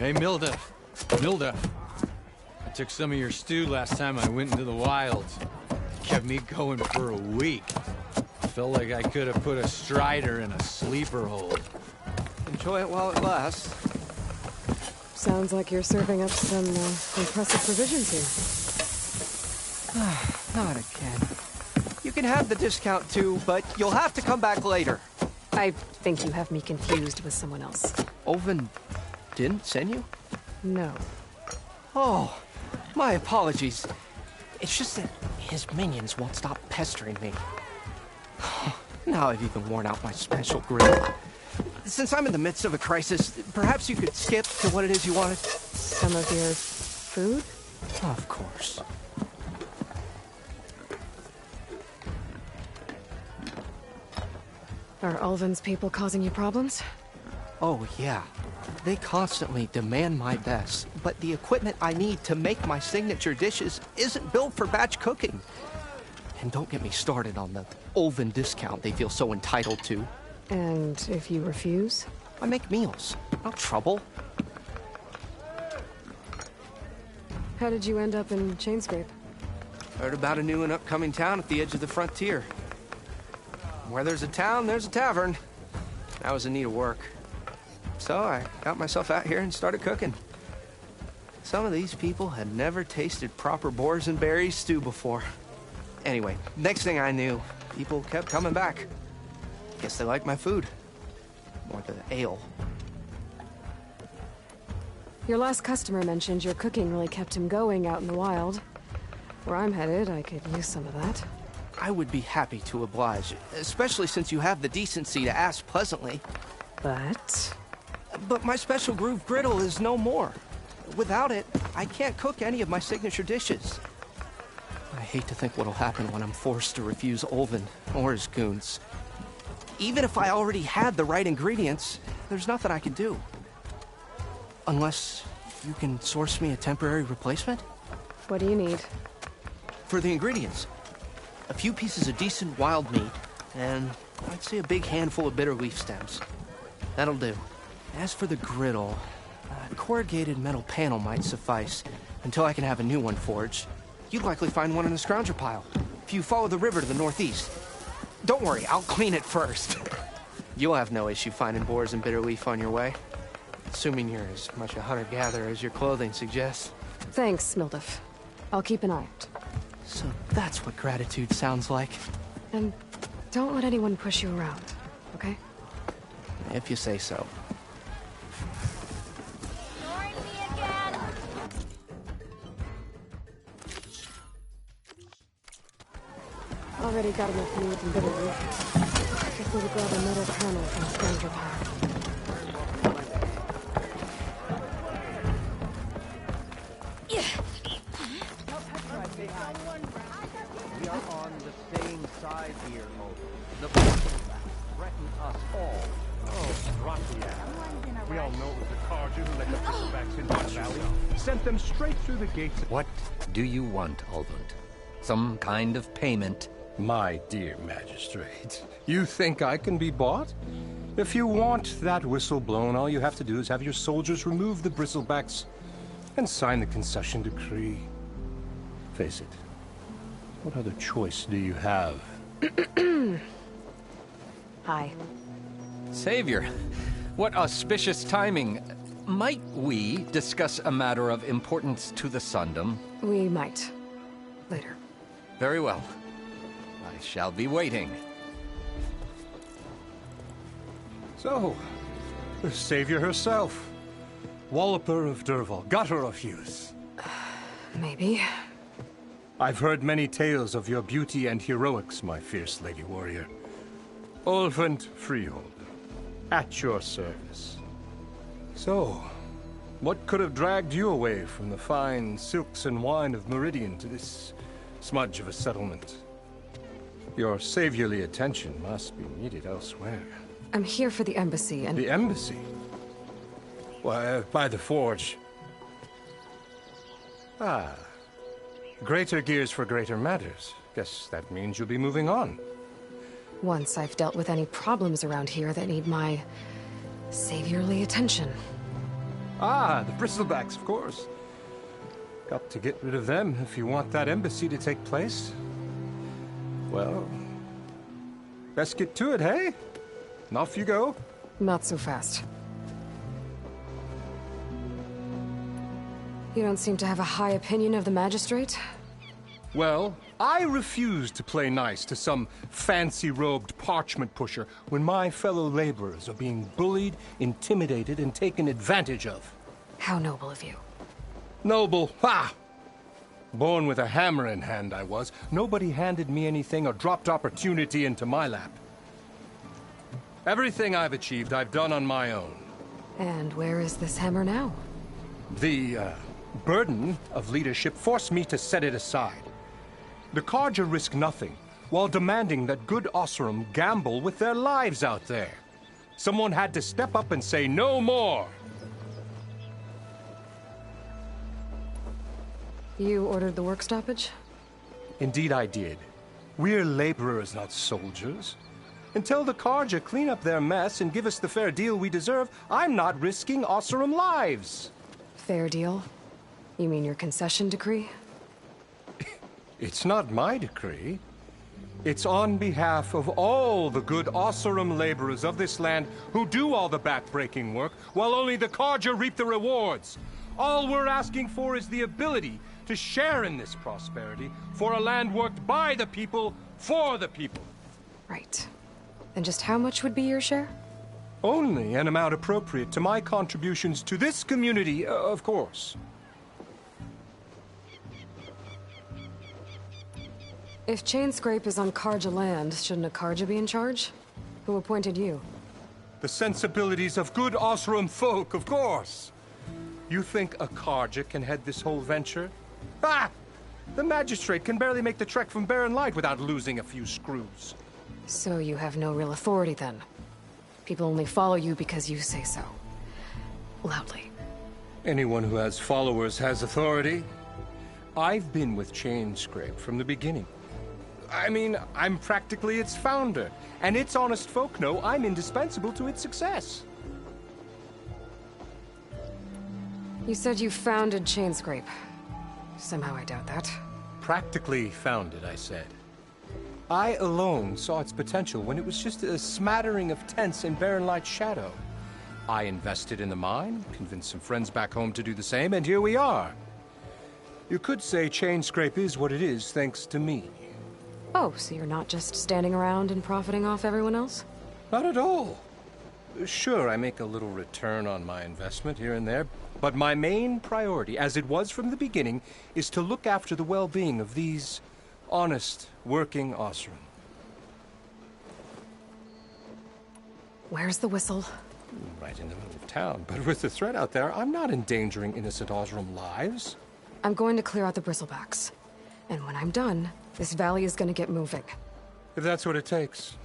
Hey, Milda. Milda. I took some of your stew last time I went into the wilds. It kept me going for a week. I felt like I could have put a strider in a sleeper hold. Enjoy it while it lasts. Sounds like you're serving up some impressive provisions here. Not again. You can have the discount too, but you'll have to come back later. I think you have me confused with someone else. Olvin didn't send you? No. Oh, my apologies. It's just that his minions won't stop pestering me. Now I've even worn out my special grill. Since I'm in the midst of a crisis, perhaps you could skip to what it is you wanted? Some of your food? Of course. Are Ulvin's people causing you problems? Oh, yeah. They constantly demand my best, but the equipment I need to make my signature dishes isn't built for batch cooking. And don't get me started on the Ulvin discount they feel so entitled to. And if you refuse? I make meals. No trouble. How did you end up in Chainscrape? Heard about a new and upcoming town at the edge of the frontier. Where there's a town, there's a tavern. I was in need of work. So I got myself out here and started cooking. Some of these people had never tasted proper boars and berries stew before. Anyway, next thing I knew, people kept coming back. Guess they liked my food. Or the ale. Your last customer mentioned your cooking really kept him going out in the wild. Where I'm headed, I could use some of that. I would be happy to oblige, especially since you have the decency to ask pleasantly. But my special groove griddle is no more. Without it, I can't cook any of my signature dishes. I hate to think what'll happen when I'm forced to refuse Ulvin or his goons. Even if I already had the right ingredients, there's nothing I can do. Unless you can source me a temporary replacement? What do you need? For the ingredients, a few pieces of decent wild meat, and I'd say a big handful of bitter leaf stems. That'll do. As for the griddle, a corrugated metal panel might suffice until I can have a new one forged. You'd likely find one in a scrounger pile if you follow the river to the northeast. Don't worry, I'll clean it first. You'll have no issue finding boars and bitter leaf on your way. Assuming you're as much a hunter-gatherer as your clothing suggests. Thanks, Mildif. I'll keep an eye out. So that's what gratitude sounds like. And don't let anyone push you around, okay? If you say so. Already got enough meat and bitter leaf. Just need to grab a metal panel from the scrounger pile. We are on the same side here, Moses. The forces threaten us all. Oh, Rakia. We all know it was the Carja who let the Bristleback into the valley. Sent them straight through the gates. What do you want, Ulvund? Some kind of payment? My dear magistrate, you think I can be bought? If you want that whistle blown, all you have to do is have your soldiers remove the bristlebacks and sign the concession decree. Face it, what other choice do you have? Hi. Savior, what auspicious timing. Might we discuss a matter of importance to the Sundom? We might. Later. Very well. I shall be waiting. So, the savior herself. Walloper of Derval, gutter of youth. Maybe. I've heard many tales of your beauty and heroics, my fierce lady warrior. Ulvund Freeholder, at your service. So, what could have dragged you away from the fine silks and wine of Meridian to this smudge of a settlement? Your saviorly attention must be needed elsewhere. I'm here for the embassy and... The embassy? Why, by the forge. Ah. Greater gears for greater matters. Guess that means you'll be moving on. Once I've dealt with any problems around here that need my saviorly attention. Ah, the bristlebacks, of course. Got to get rid of them if you want that embassy to take place. Well, best get to it, hey? And off you go. Not so fast. You don't seem to have a high opinion of the magistrate? Well, I refuse to play nice to some fancy-robed parchment pusher when my fellow laborers are being bullied, intimidated, and taken advantage of. How noble of you. Noble, ha! Born with a hammer in hand, I was. Nobody handed me anything or dropped opportunity into my lap. Everything I've achieved, I've done on my own. And where is this hammer now? The burden of leadership forced me to set it aside. The Carja risk nothing, while demanding that good Osseram gamble with their lives out there. Someone had to step up and say no more. You ordered the work stoppage? Indeed I did. We're laborers, not soldiers. Until the Carja clean up their mess and give us the fair deal we deserve, I'm not risking Osseram lives. Fair deal? You mean your concession decree? It's not my decree. It's on behalf of all the good Osseram laborers of this land who do all the back-breaking work, while only the Carja reap the rewards. All we're asking for is the ability to share in this prosperity for a land worked by the people, for the people. Right. Then just how much would be your share? Only an amount appropriate to my contributions to this community, of course. If Chainscrape is on Carja land, shouldn't a Carja be in charge? Who appointed you? The sensibilities of good Osseram folk, of course. You think a Carja can head this whole venture? Ah! The magistrate can barely make the trek from Barren Light without losing a few screws. So you have no real authority then? People only follow you because you say so. Loudly. Anyone who has followers has authority. I've been with Chainscrape from the beginning. I mean, I'm practically its founder, and its honest folk know I'm indispensable to its success. You said you founded Chainscrape. Somehow I doubt that. Practically founded, I said. I alone saw its potential when it was just a smattering of tents in Barren Light's shadow. I invested in the mine, convinced some friends back home to do the same, and here we are. You could say Chainscrape is what it is thanks to me. Oh, so you're not just standing around and profiting off everyone else? Not at all. Sure, I make a little return on my investment here and there, but my main priority, as it was from the beginning, is to look after the well-being of these honest, working Osseram. Where's the whistle? Right in the middle of town, but with the threat out there, I'm not endangering innocent Osseram lives. I'm going to clear out the bristlebacks. And when I'm done, this valley is going to get moving. If that's what it takes.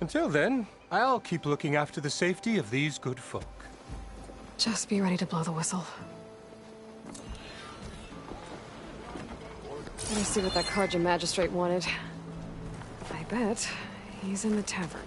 Until then, I'll keep looking after the safety of these good folk. Just be ready to blow the whistle. Let me see what that Carja magistrate wanted. I bet he's in the tavern.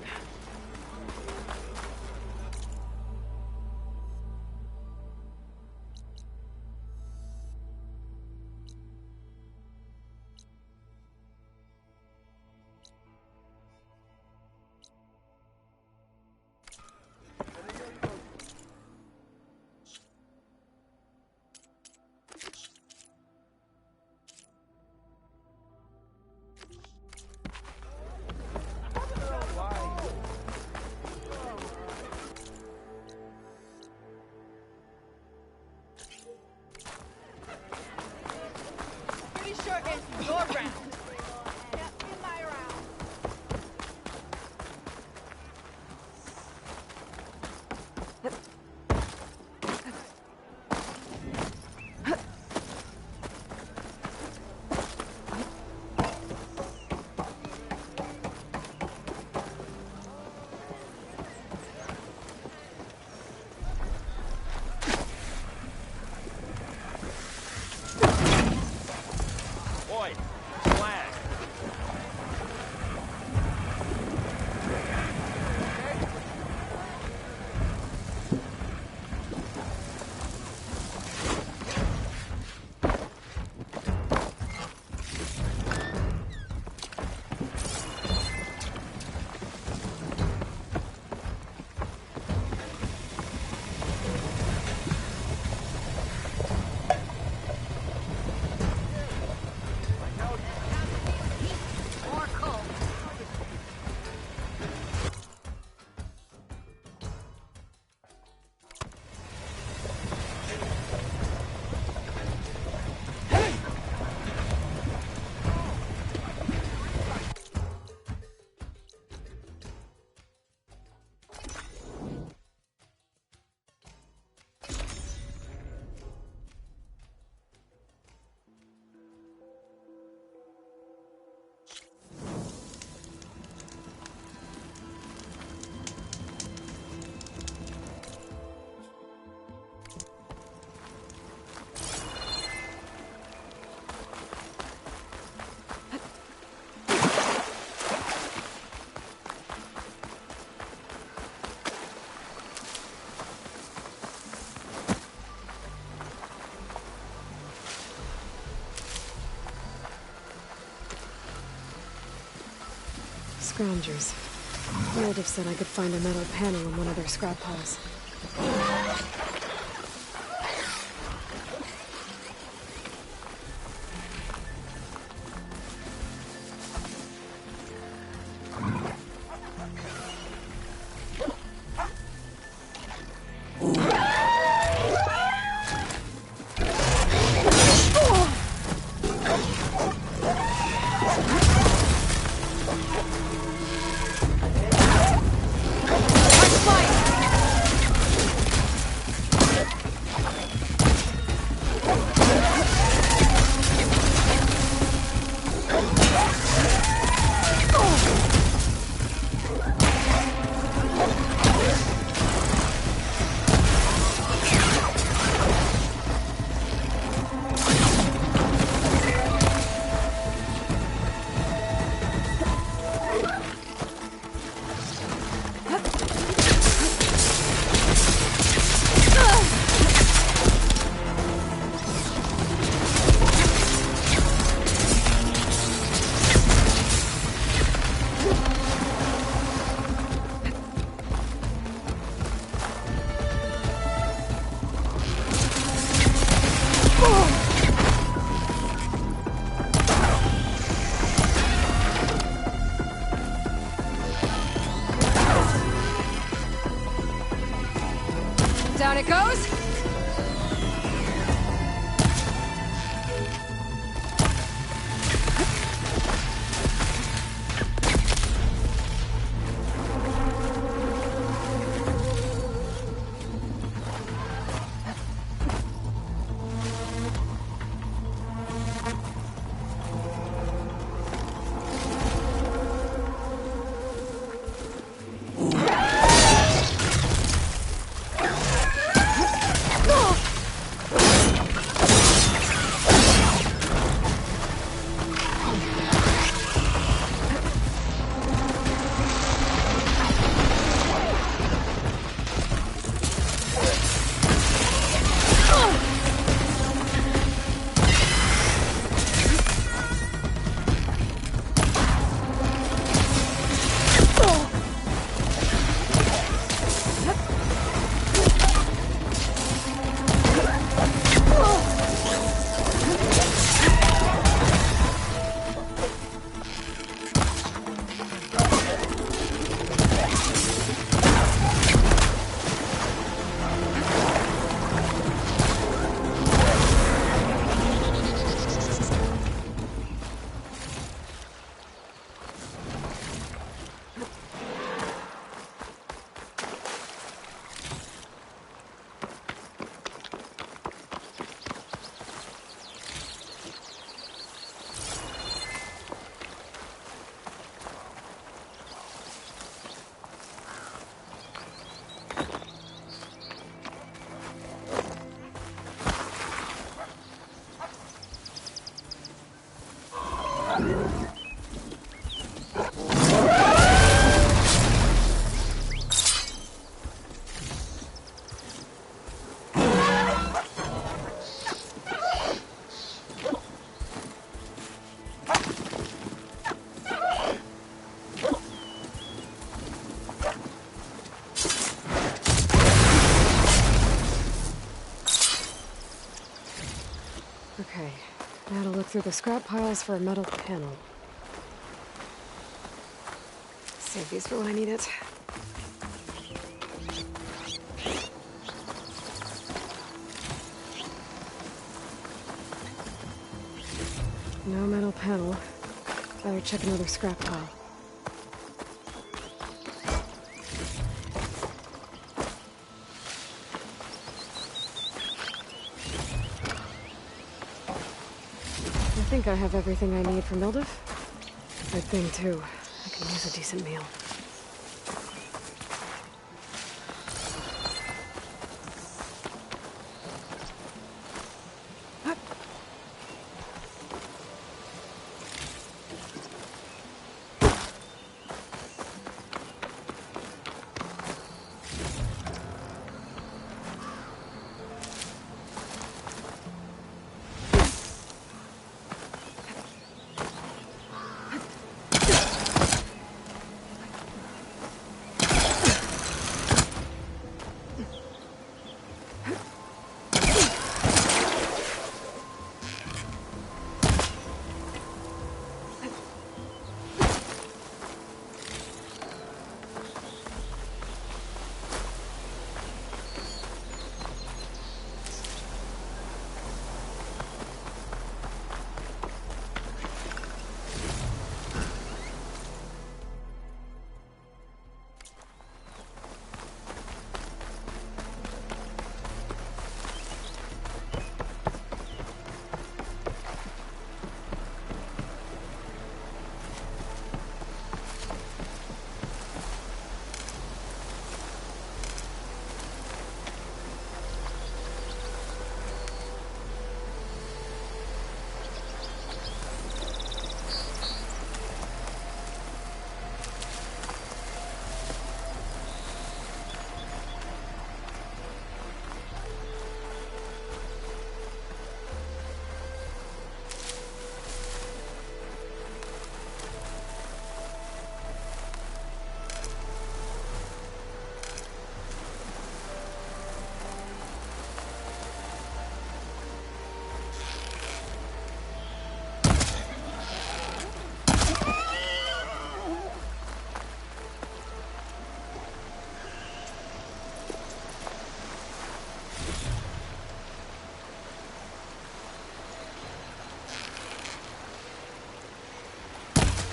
scroungers. Moldov said I could find a metal panel in one of their scrap piles. Down it goes! Okay, now to look through the scrap piles for a metal panel. Save these for when I need it. No metal panel. Better check another scrap pile. I think I have everything I need for Mildev. Good thing, too. I can use a decent meal.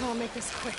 I'll make this quick.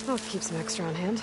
I'll keep some extra on hand.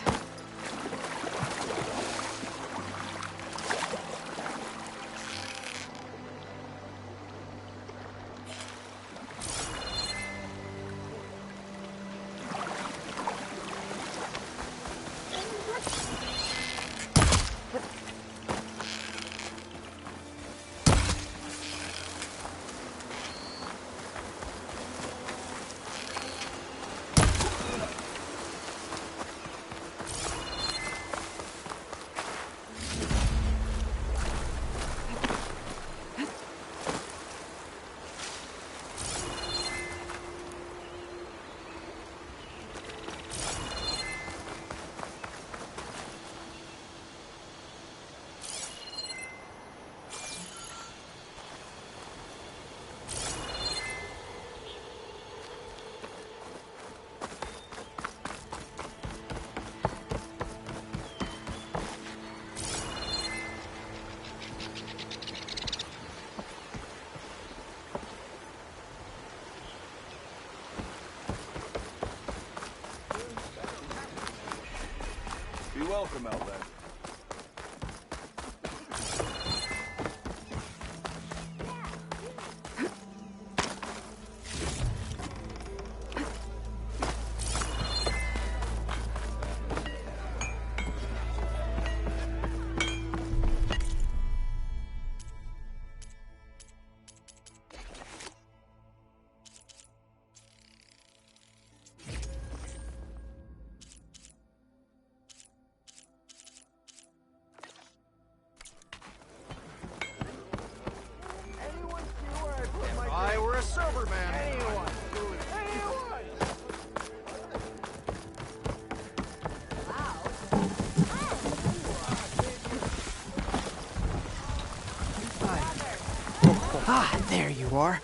Ah, there you are.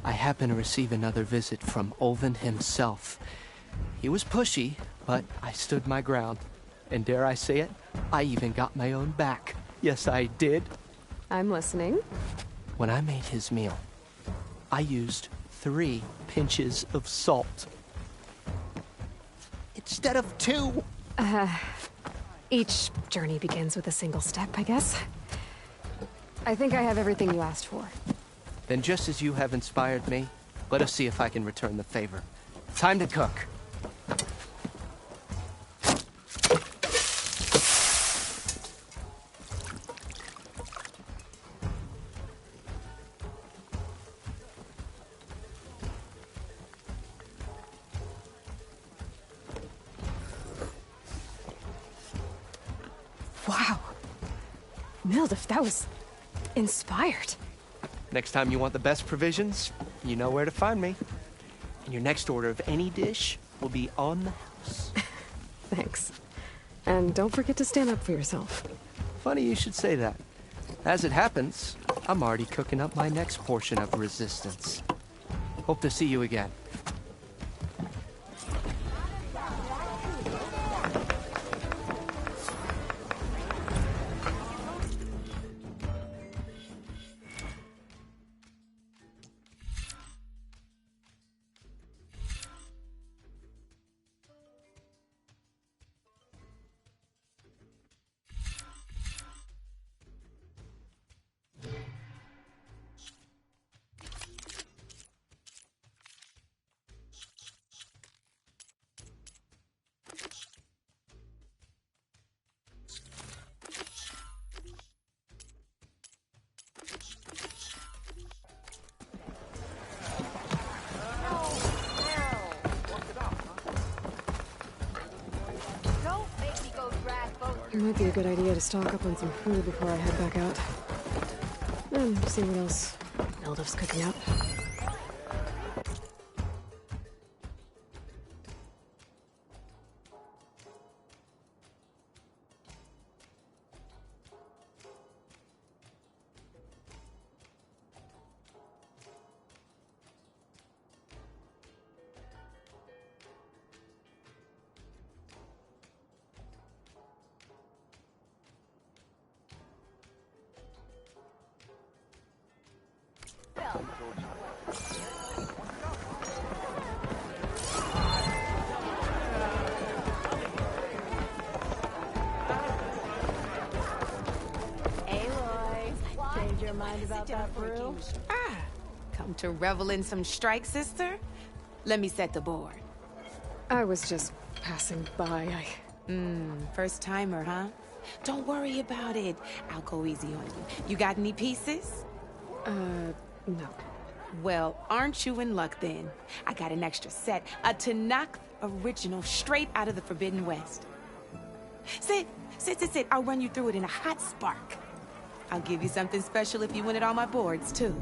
I happen to receive another visit from Olvin himself. He was pushy, but I stood my ground. And dare I say it, I even got my own back. Yes, I did. I'm listening. When I made his meal, I used 3 pinches of salt. Instead of 2. Each journey begins with a single step, I guess. I think I have everything you asked for. Then just as you have inspired me, let us see if I can return the favor. Time to cook. Wow. Mildif, that was inspired. Next time you want the best provisions, you know where to find me. And your next order of any dish will be on the house. Thanks. And don't forget to stand up for yourself. Funny you should say that. As it happens, I'm already cooking up my next portion of resistance. Hope to see you again. It might be a good idea to stock up on some food before I head back out. And see what else Mildif's cooking up. Come to revel in some strike, sister? Let me set the board. I was just passing by. First timer, huh? Don't worry about it. I'll go easy on you. You got any pieces? No. Well, aren't you in luck then? I got an extra set, a Tanakh original straight out of the Forbidden West. Sit. I'll run you through it in a hot spark. I'll give you something special if you win at all my boards, too.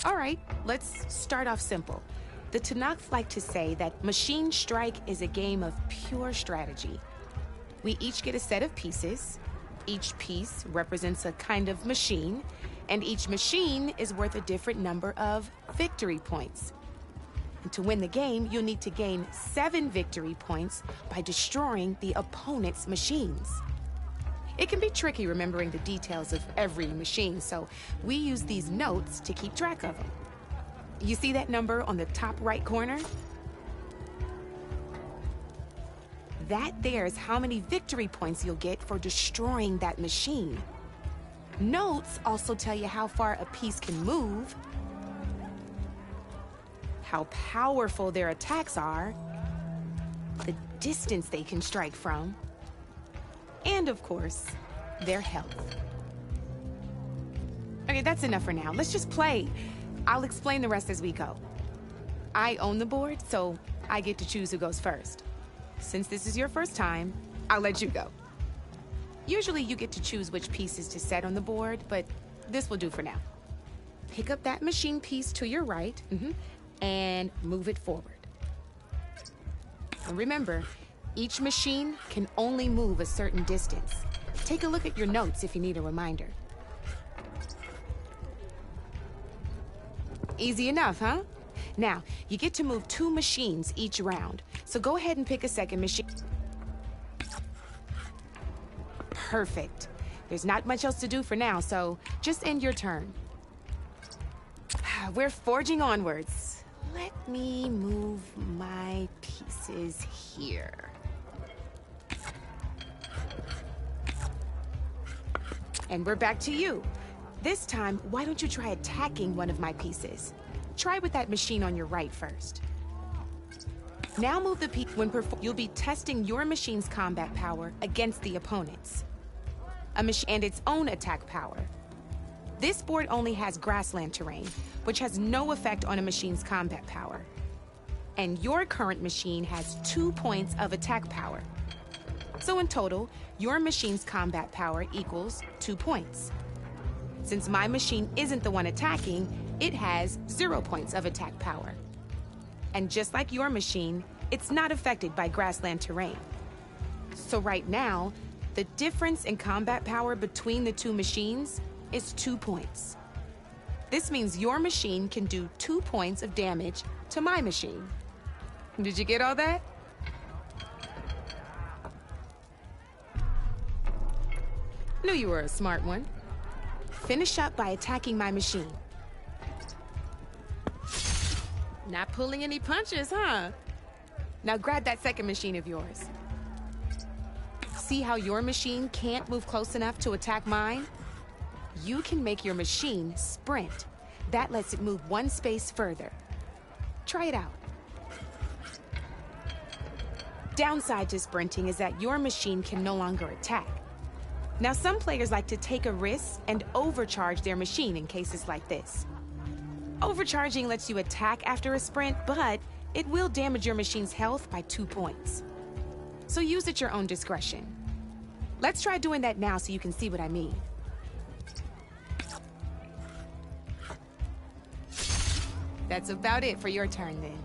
All right, let's start off simple. The Tanakh like to say that Machine Strike is a game of pure strategy. We each get a set of pieces. Each piece represents a kind of machine, and each machine is worth a different number of victory points. And to win the game, you'll need to gain 7 victory points by destroying the opponent's machines. It can be tricky remembering the details of every machine, so we use these notes to keep track of them. You see that number on the top right corner? That there is how many victory points you'll get for destroying that machine. Notes also tell you how far a piece can move, how powerful their attacks are, the distance they can strike from, and of course, their health. Okay, that's enough for now. Let's just play. I'll explain the rest as we go. I own the board, so I get to choose who goes first. Since this is your first time, I'll let you go. Usually you get to choose which pieces to set on the board, but this will do for now. Pick up that machine piece to your right, and move it forward. And remember, each machine can only move a certain distance. Take a look at your notes if you need a reminder. Easy enough, huh? Now, you get to move 2 machines each round, so go ahead and pick a second machine. Perfect. There's not much else to do for now, so just end your turn. We're forging onwards. Let me move my pieces here. And we're back to you. This time, why don't you try attacking one of my pieces? Try with that machine on your right first. Now move the piece. You'll be testing your machine's combat power against the opponent's. A machine and its own attack power. This board only has grassland terrain, which has no effect on a machine's combat power. And your current machine has 2 points of attack power. So in total, your machine's combat power equals 2 points. Since my machine isn't the one attacking, it has 0 points of attack power. And just like your machine, it's not affected by grassland terrain. So right now, the difference in combat power between the 2 machines is 2 points. This means your machine can do 2 points of damage to my machine. Did you get all that? Knew you were a smart one. Finish up by attacking my machine. Not pulling any punches, huh? Now grab that second machine of yours. See how your machine can't move close enough to attack mine? You can make your machine sprint. That lets it move 1 space further. Try it out. Downside to sprinting is that your machine can no longer attack. Now, some players like to take a risk and overcharge their machine in cases like this. Overcharging lets you attack after a sprint, but it will damage your machine's health by 2 points. So use at your own discretion. Let's try doing that now so you can see what I mean. That's about it for your turn then.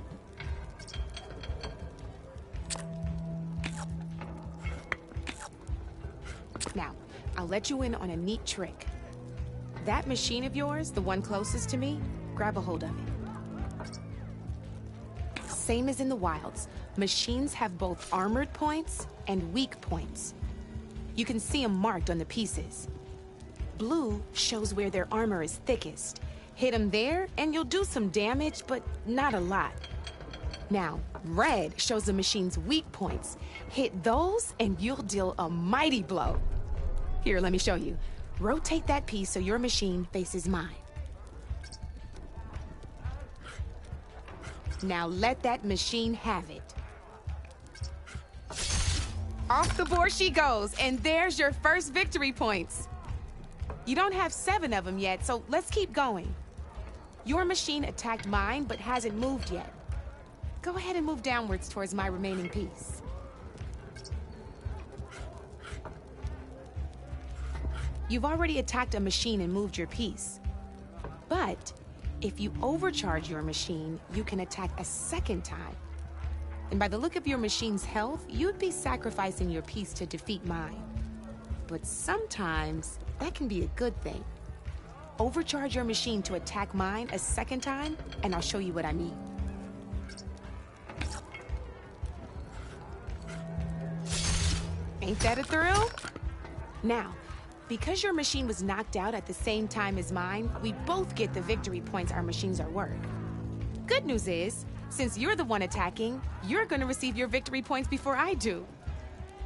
Now, I'll let you in on a neat trick. That machine of yours, the one closest to me, grab a hold of it. Same as in the wilds, machines have both armored points and weak points. You can see them marked on the pieces. Blue shows where their armor is thickest. Hit them there, and you'll do some damage, but not a lot. Now, red shows the machine's weak points. Hit those, and you'll deal a mighty blow. Here, let me show you. Rotate that piece so your machine faces mine. Now let that machine have it. Off the board she goes, and there's your first victory points. You don't have 7 of them yet, so let's keep going. Your machine attacked mine, but hasn't moved yet. Go ahead and move downwards towards my remaining piece. You've already attacked a machine and moved your piece. But if you overcharge your machine, you can attack a second time. And by the look of your machine's health, you'd be sacrificing your piece to defeat mine. But sometimes, that can be a good thing. Overcharge your machine to attack mine a second time, and I'll show you what I mean. Ain't that a thrill? Now, because your machine was knocked out at the same time as mine, we both get the victory points our machines are worth. Good news is, since you're the one attacking, you're gonna receive your victory points before I do.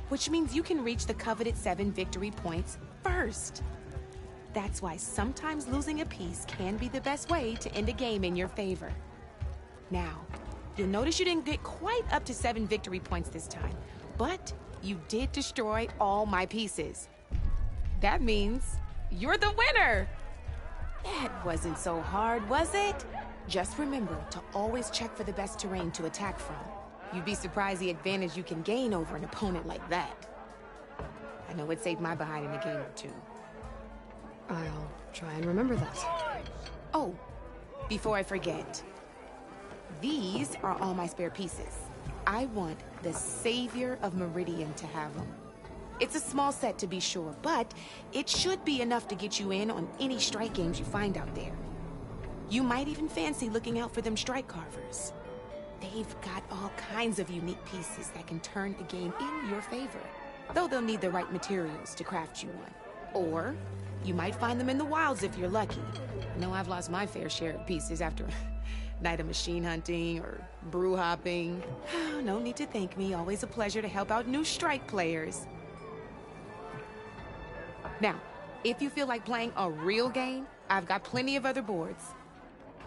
Which means you can reach the coveted 7 victory points first. That's why sometimes losing a piece can be the best way to end a game in your favor. Now, you'll notice you didn't get quite up to 7 victory points this time, but you did destroy all my pieces. That means you're the winner! That wasn't so hard, was it? Just remember to always check for the best terrain to attack from. You'd be surprised the advantage you can gain over an opponent like that. I know it saved my behind in a game or two. I'll try and remember that. Oh, before I forget, these are all my spare pieces. I want the Savior of Meridian to have them. It's a small set to be sure, but it should be enough to get you in on any strike games you find out there. You might even fancy looking out for them strike carvers. They've got all kinds of unique pieces that can turn a game in your favor, though they'll need the right materials to craft you one. Or you might find them in the wilds if you're lucky. I know I've lost my fair share of pieces after a night of machine hunting or brew hopping. No need to thank me. Always a pleasure to help out new strike players. Now, if you feel like playing a real game, I've got plenty of other boards.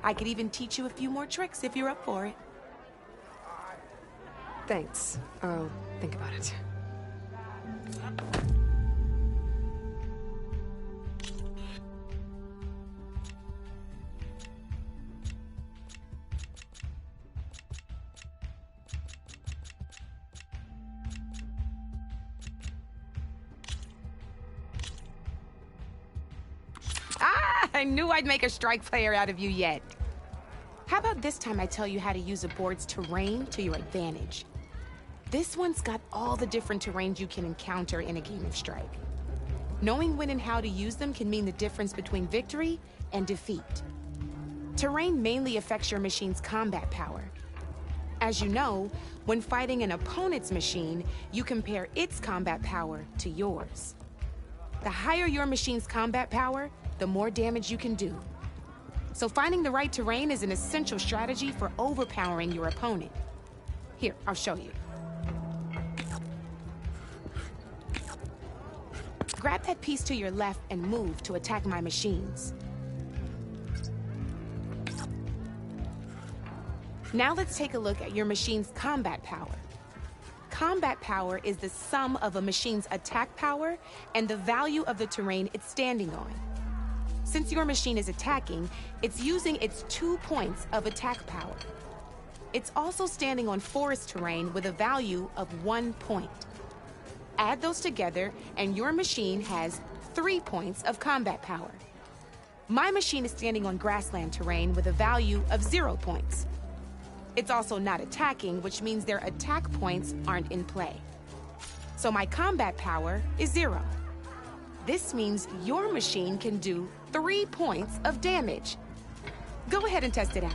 I could even teach you a few more tricks if you're up for it. Thanks. I'll think about it. I knew I'd make a strike player out of you yet. How about this time I tell you how to use a board's terrain to your advantage? This one's got all the different terrains you can encounter in a game of strike. Knowing when and how to use them can mean the difference between victory and defeat. Terrain mainly affects your machine's combat power. As you know, when fighting an opponent's machine, you compare its combat power to yours. The higher your machine's combat power, the more damage you can do. So finding the right terrain is an essential strategy for overpowering your opponent. Here, I'll show you. Grab that piece to your left and move to attack my machines. Now let's take a look at your machine's combat power. Combat power is the sum of a machine's attack power and the value of the terrain it's standing on. Since your machine is attacking, it's using its 2 points of attack power. It's also standing on forest terrain with a value of 1 point. Add those together, and your machine has 3 points of combat power. My machine is standing on grassland terrain with a value of 0 points. It's also not attacking, which means their attack points aren't in play. So my combat power is 0. This means your machine can do 3 points of damage. Go ahead and test it out.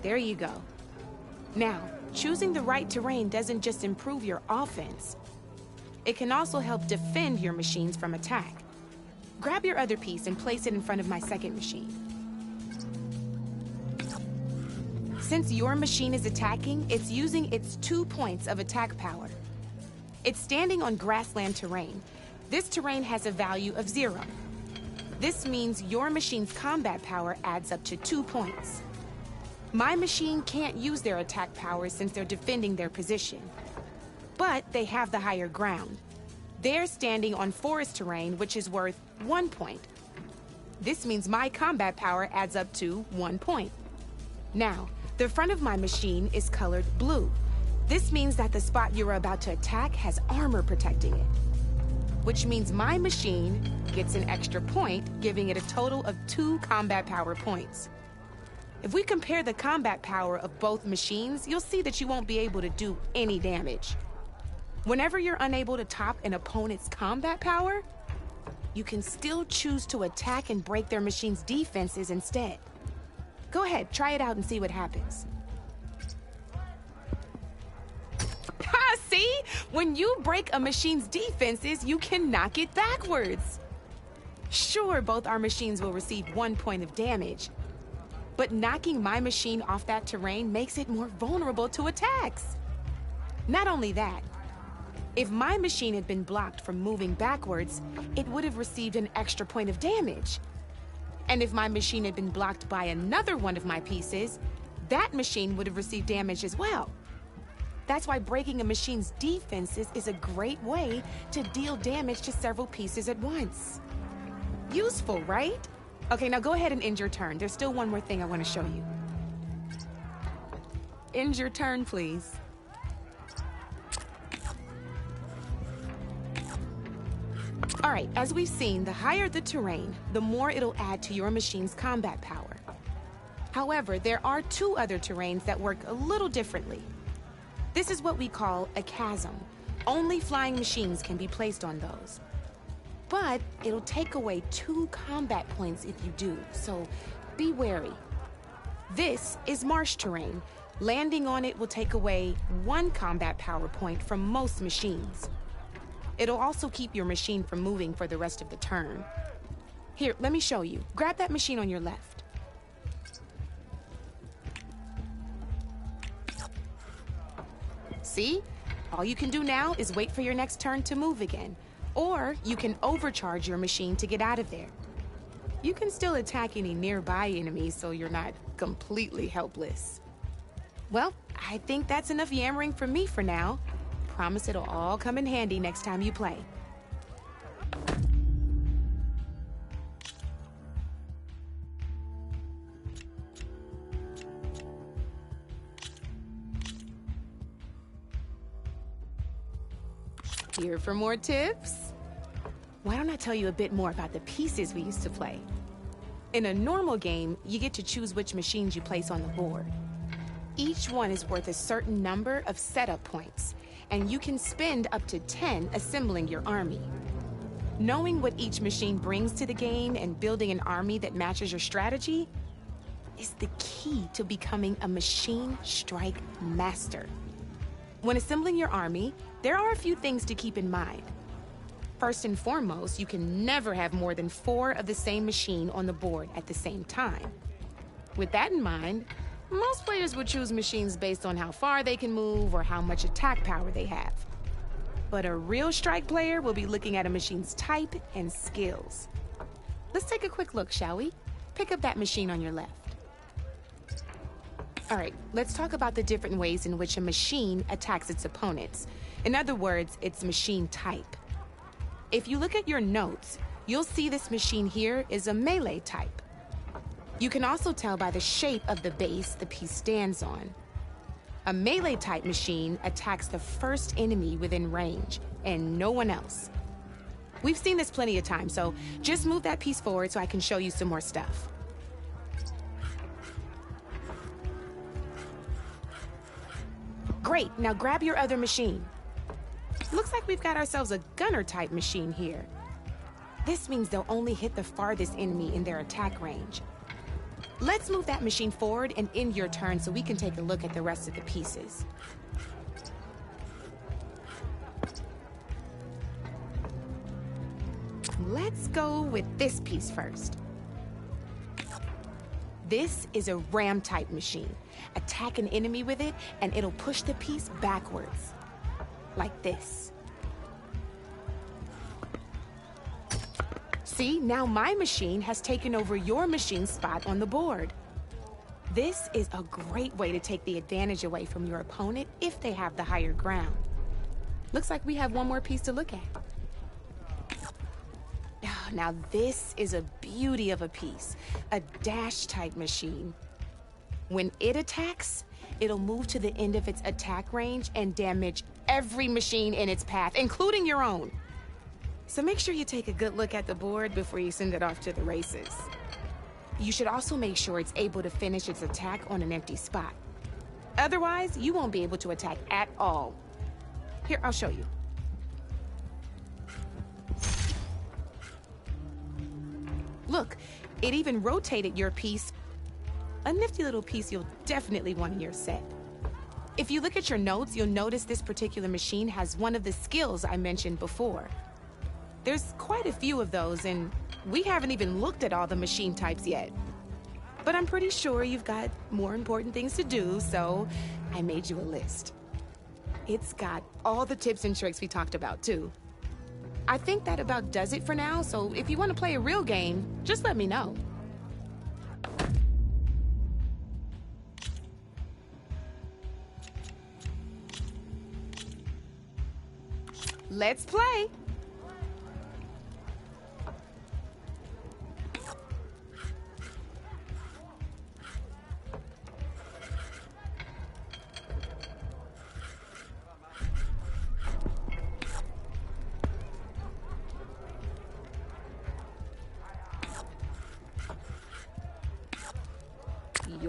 There you go. Now, choosing the right terrain doesn't just improve your offense. It can also help defend your machines from attack. Grab your other piece and place it in front of my second machine. Since your machine is attacking, it's using its 2 points of attack power. It's standing on grassland terrain. This terrain has a value of 0. This means your machine's combat power adds up to 2 points. My machine can't use their attack power since they're defending their position. But they have the higher ground. They're standing on forest terrain, which is worth 1 point. This means my combat power adds up to 1 point. Now, the front of my machine is colored blue. This means that the spot you're about to attack has armor protecting it, which means my machine gets an extra point, giving it a total of 2 combat power points. If we compare the combat power of both machines, you'll see that you won't be able to do any damage. Whenever you're unable to top an opponent's combat power, you can still choose to attack and break their machine's defenses instead. Go ahead, try it out and see what happens. See? When you break a machine's defenses, you can knock it backwards. Sure, both our machines will receive 1 point of damage, but knocking my machine off that terrain makes it more vulnerable to attacks. Not only that, if my machine had been blocked from moving backwards, it would have received an extra point of damage. And if my machine had been blocked by another one of my pieces, that machine would have received damage as well. That's why breaking a machine's defenses is a great way to deal damage to several pieces at once. Useful, right? Okay, now go ahead and end your turn. There's still one more thing I want to show you. End your turn, please. All right, as we've seen, the higher the terrain, the more it'll add to your machine's combat power. However, there are two other terrains that work a little differently. This is what we call a chasm. Only flying machines can be placed on those. But it'll take away 2 combat points if you do, so be wary. This is marsh terrain. Landing on it will take away 1 combat power point from most machines. It'll also keep your machine from moving for the rest of the turn. Here, let me show you. Grab that machine on your left. See? All you can do now is wait for your next turn to move again. Or you can overcharge your machine to get out of there. You can still attack any nearby enemies so you're not completely helpless. Well, I think that's enough yammering from me for now. Promise it'll all come in handy next time you play. Here for more tips? Why don't I tell you a bit more about the pieces we used to play? In a normal game, you get to choose which machines you place on the board. Each one is worth a certain number of setup points, and you can spend up to 10 assembling your army. Knowing what each machine brings to the game and building an army that matches your strategy is the key to becoming a machine strike master. When assembling your army, there are a few things to keep in mind. First and foremost, you can never have more than 4 of the same machine on the board at the same time. With that in mind, most players would choose machines based on how far they can move or how much attack power they have. But a real strike player will be looking at a machine's type and skills. Let's take a quick look, shall we? Pick up that machine on your left. All right, let's talk about the different ways in which a machine attacks its opponents. In other words, its machine type. If you look at your notes, you'll see this machine here is a melee type. You can also tell by the shape of the base the piece stands on. A melee type machine attacks the first enemy within range, and no one else. We've seen this plenty of times, so just move that piece forward so I can show you some more stuff. Great, now grab your other machine. Looks like we've got ourselves a gunner type machine here. This means they'll only hit the farthest enemy in their attack range. Let's move that machine forward and end your turn so we can take a look at the rest of the pieces. Let's go with this piece first. This is a ram type machine. Attack an enemy with it and it'll push the piece backwards. Like this. See, now my machine has taken over your machine's spot on the board. This is a great way to take the advantage away from your opponent if they have the higher ground. Looks like we have one more piece to look at. Now this is a beauty of a piece, a dash type machine. When it attacks, it'll move to the end of its attack range and damage every machine in its path, including your own. So make sure you take a good look at the board before you send it off to the races. You should also make sure it's able to finish its attack on an empty spot. Otherwise, you won't be able to attack at all. Here, I'll show you. Look, it even rotated your piece. A nifty little piece you'll definitely want in your set. If you look at your notes, you'll notice this particular machine has one of the skills I mentioned before. There's quite a few of those, and we haven't even looked at all the machine types yet. But I'm pretty sure you've got more important things to do, so I made you a list. It's got all the tips and tricks we talked about, too. I think that about does it for now, so if you want to play a real game, just let me know. Let's play!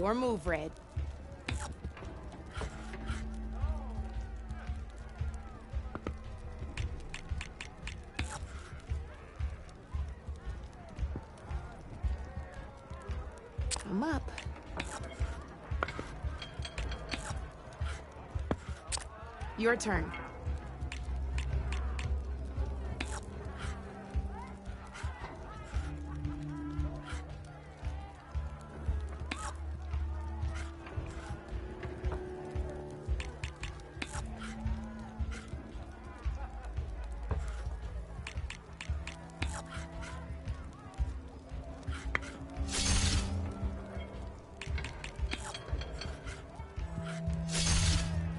Your move, Red. I'm up. Your turn.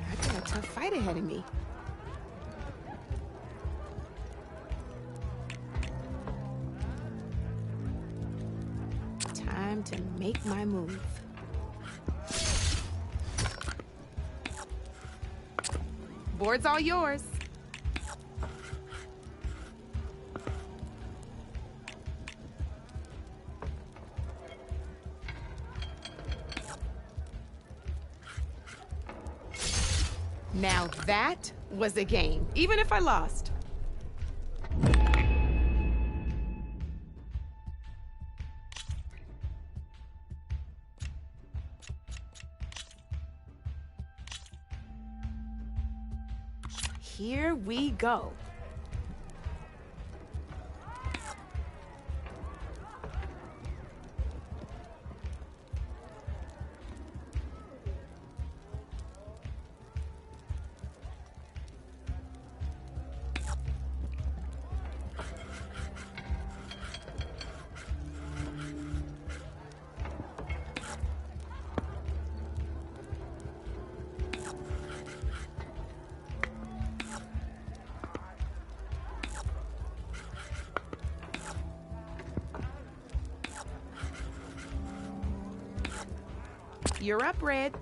I got a tough fight ahead of me. Time to make my move. Board's all yours. Now that was a game, even if I lost. Here we go. You're up, Red.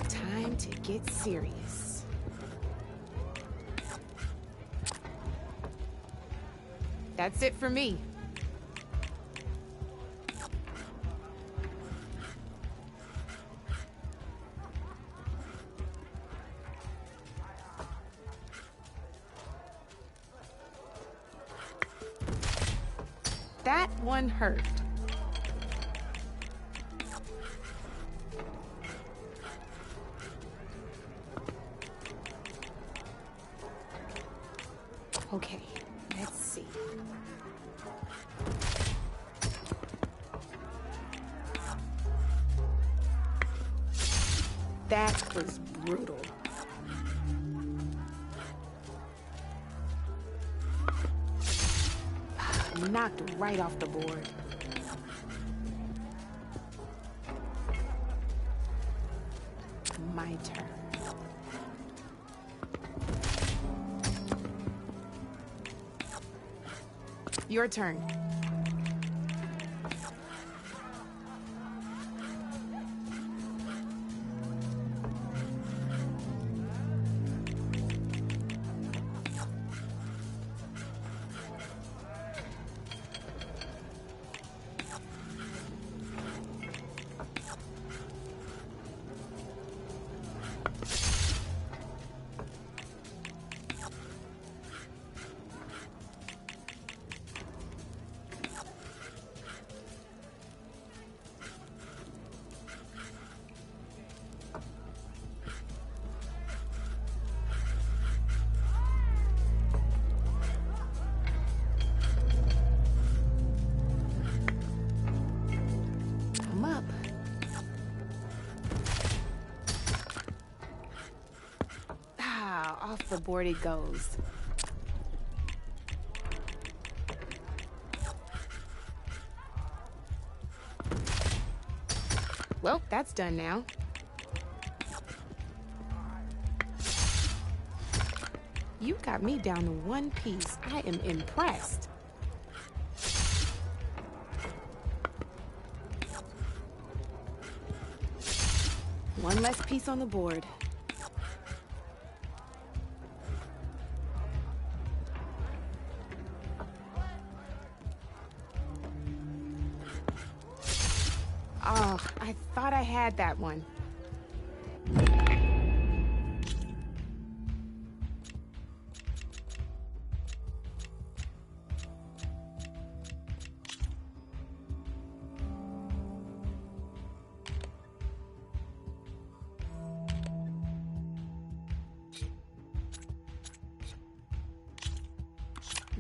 Time to get serious. That's it for me. That one hurt. Okay, let's see. That was brutal. Knocked right off the board. My turn. Your turn. I'm up. Off the board it goes. Well, that's done now. You got me down to one piece. I am impressed. One less piece on the board. Oh, I thought I had that one.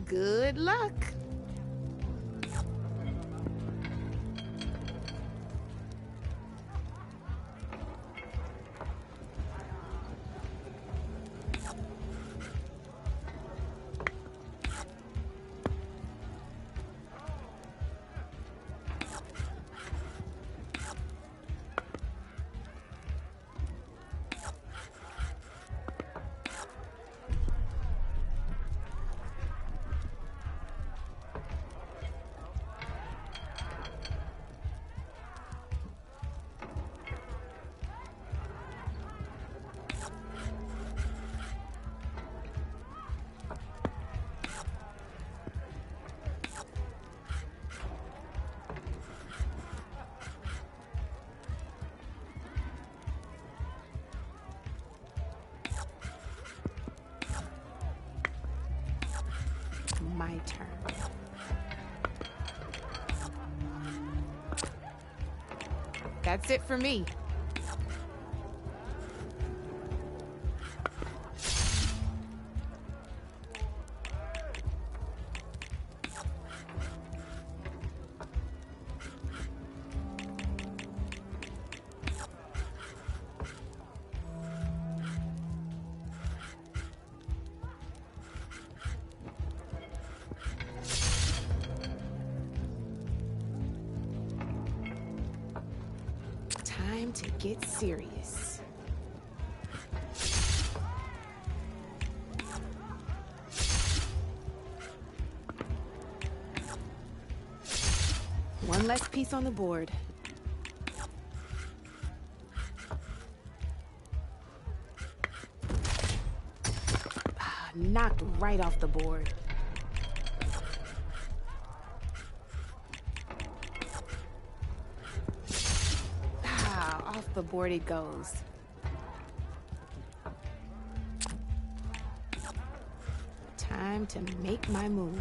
Good luck. My turn. That's it for me. Time to get serious. One less piece on the board. Knocked right off the board. Off the board it goes. Time to make my move.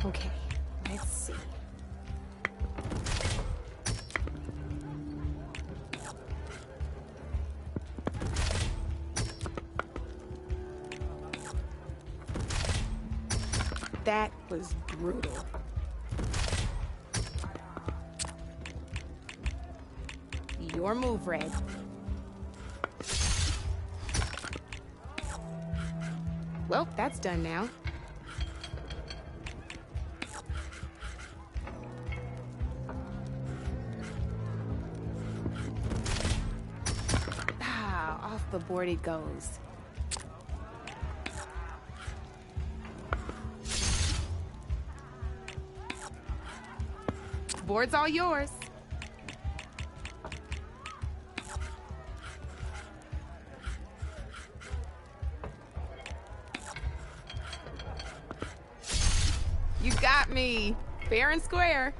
Okay, let's see. That was brutal. Your move, Red. Well, that's done now. Off the board it goes. Board's all yours. You got me. Fair and square.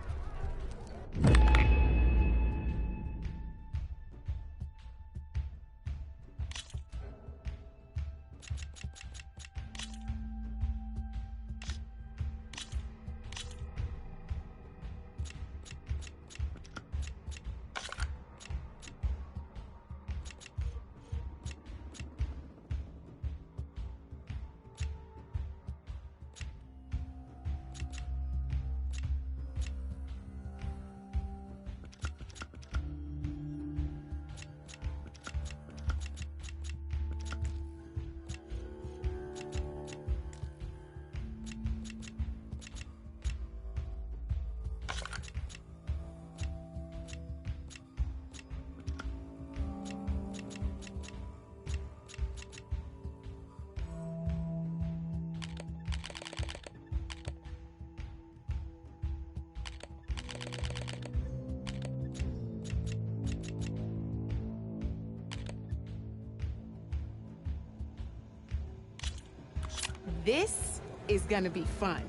This is gonna be fun.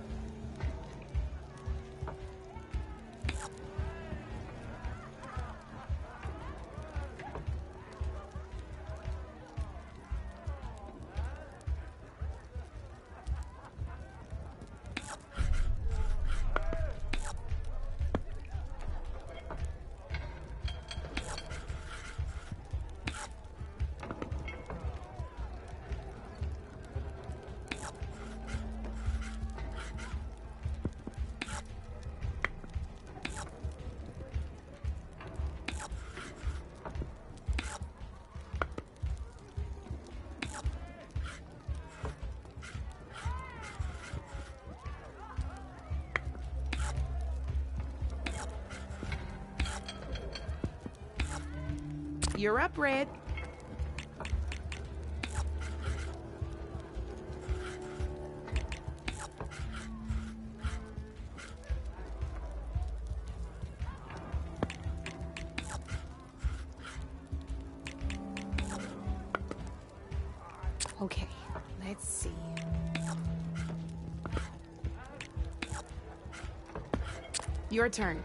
You're up, Red. Okay, let's see. Your turn.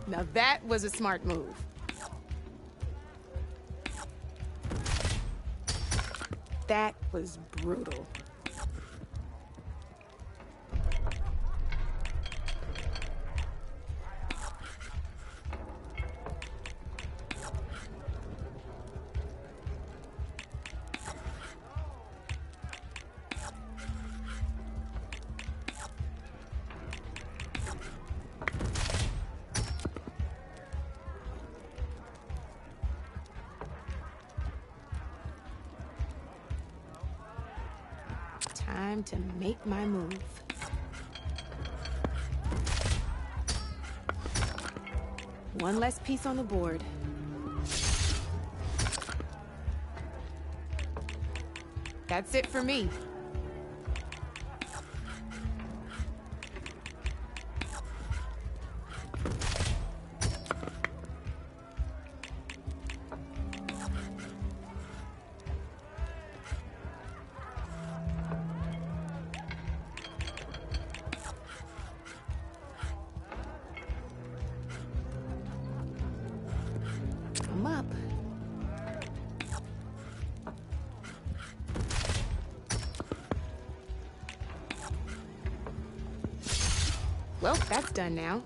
Now that was a smart move. That was brutal. Time to make my move. One less piece on the board. That's it for me. I'm up. Well, that's done now.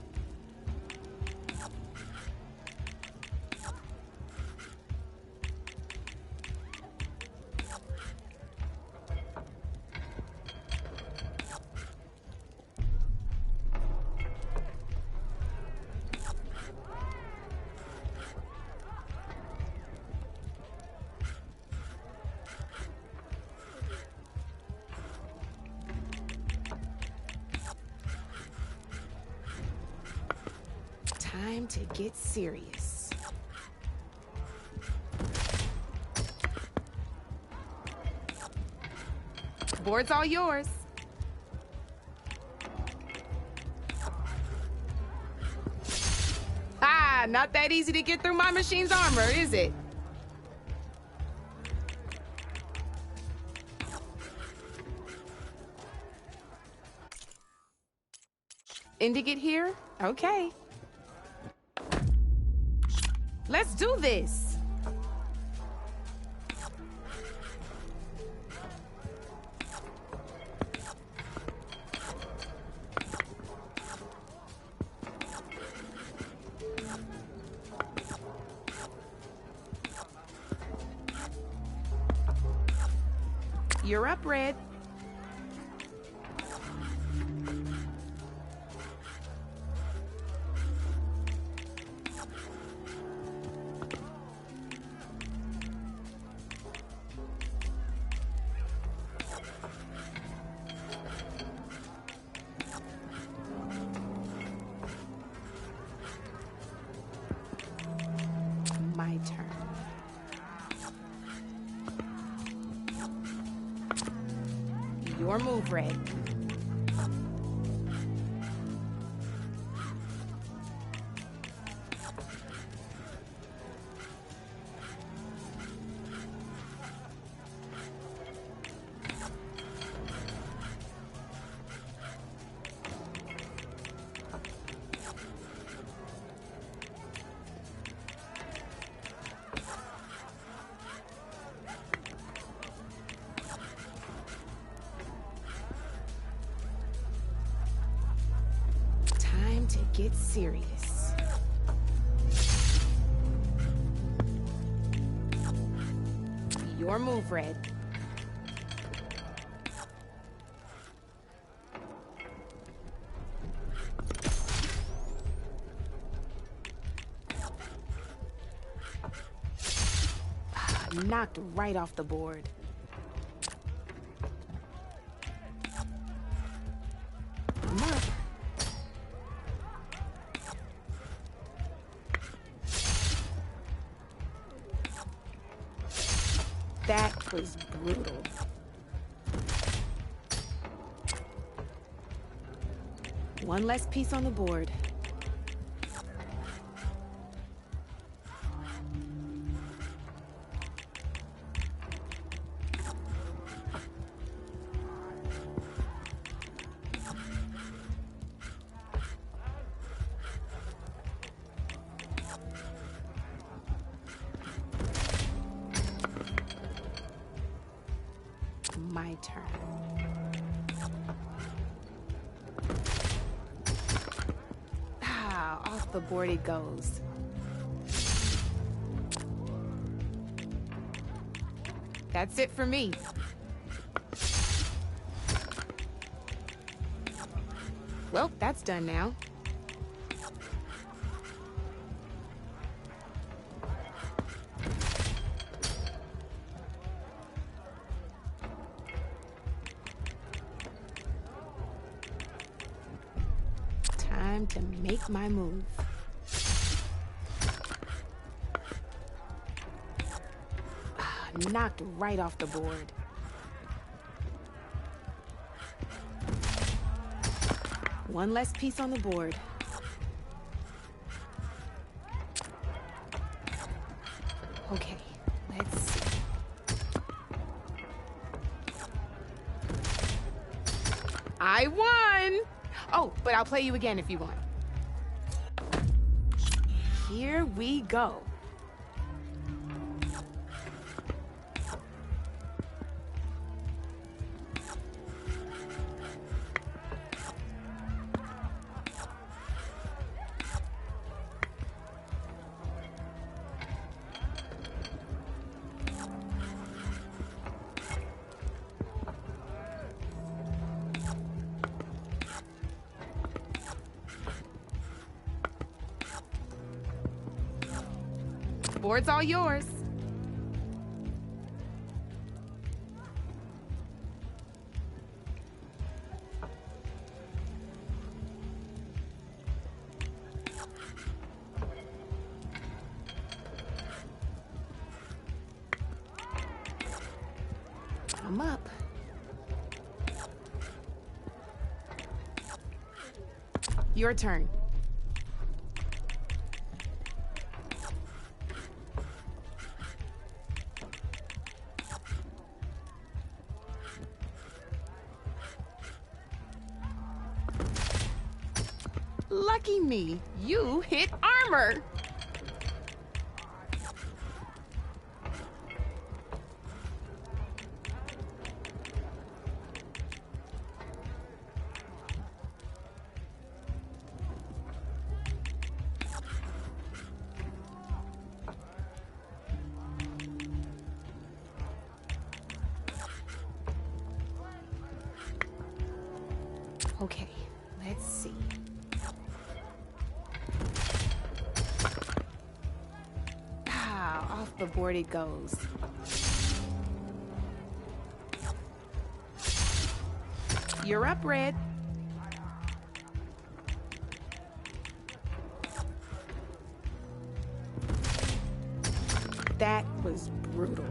Time to get serious. Board's all yours. Ah, not that easy to get through my machine's armor, is it? Indicate here? Okay. Let's do this. You're up, Red. My turn. Your move, Red. Time to get serious. Your move, Red. Knocked right off the board. I'm up. That was brutal. One less piece on the board. My turn. Off the board it goes. That's it for me. Well, that's done now. Time to make my move. Knocked right off the board. One less piece on the board. Okay, let's see. I won! Oh, but I'll play you again if you want. Here we go. Board's all yours. I'm up. Your turn. Lucky me, you hit armor. Okay, let's see. Off the board it goes. You're up, Red. That was brutal.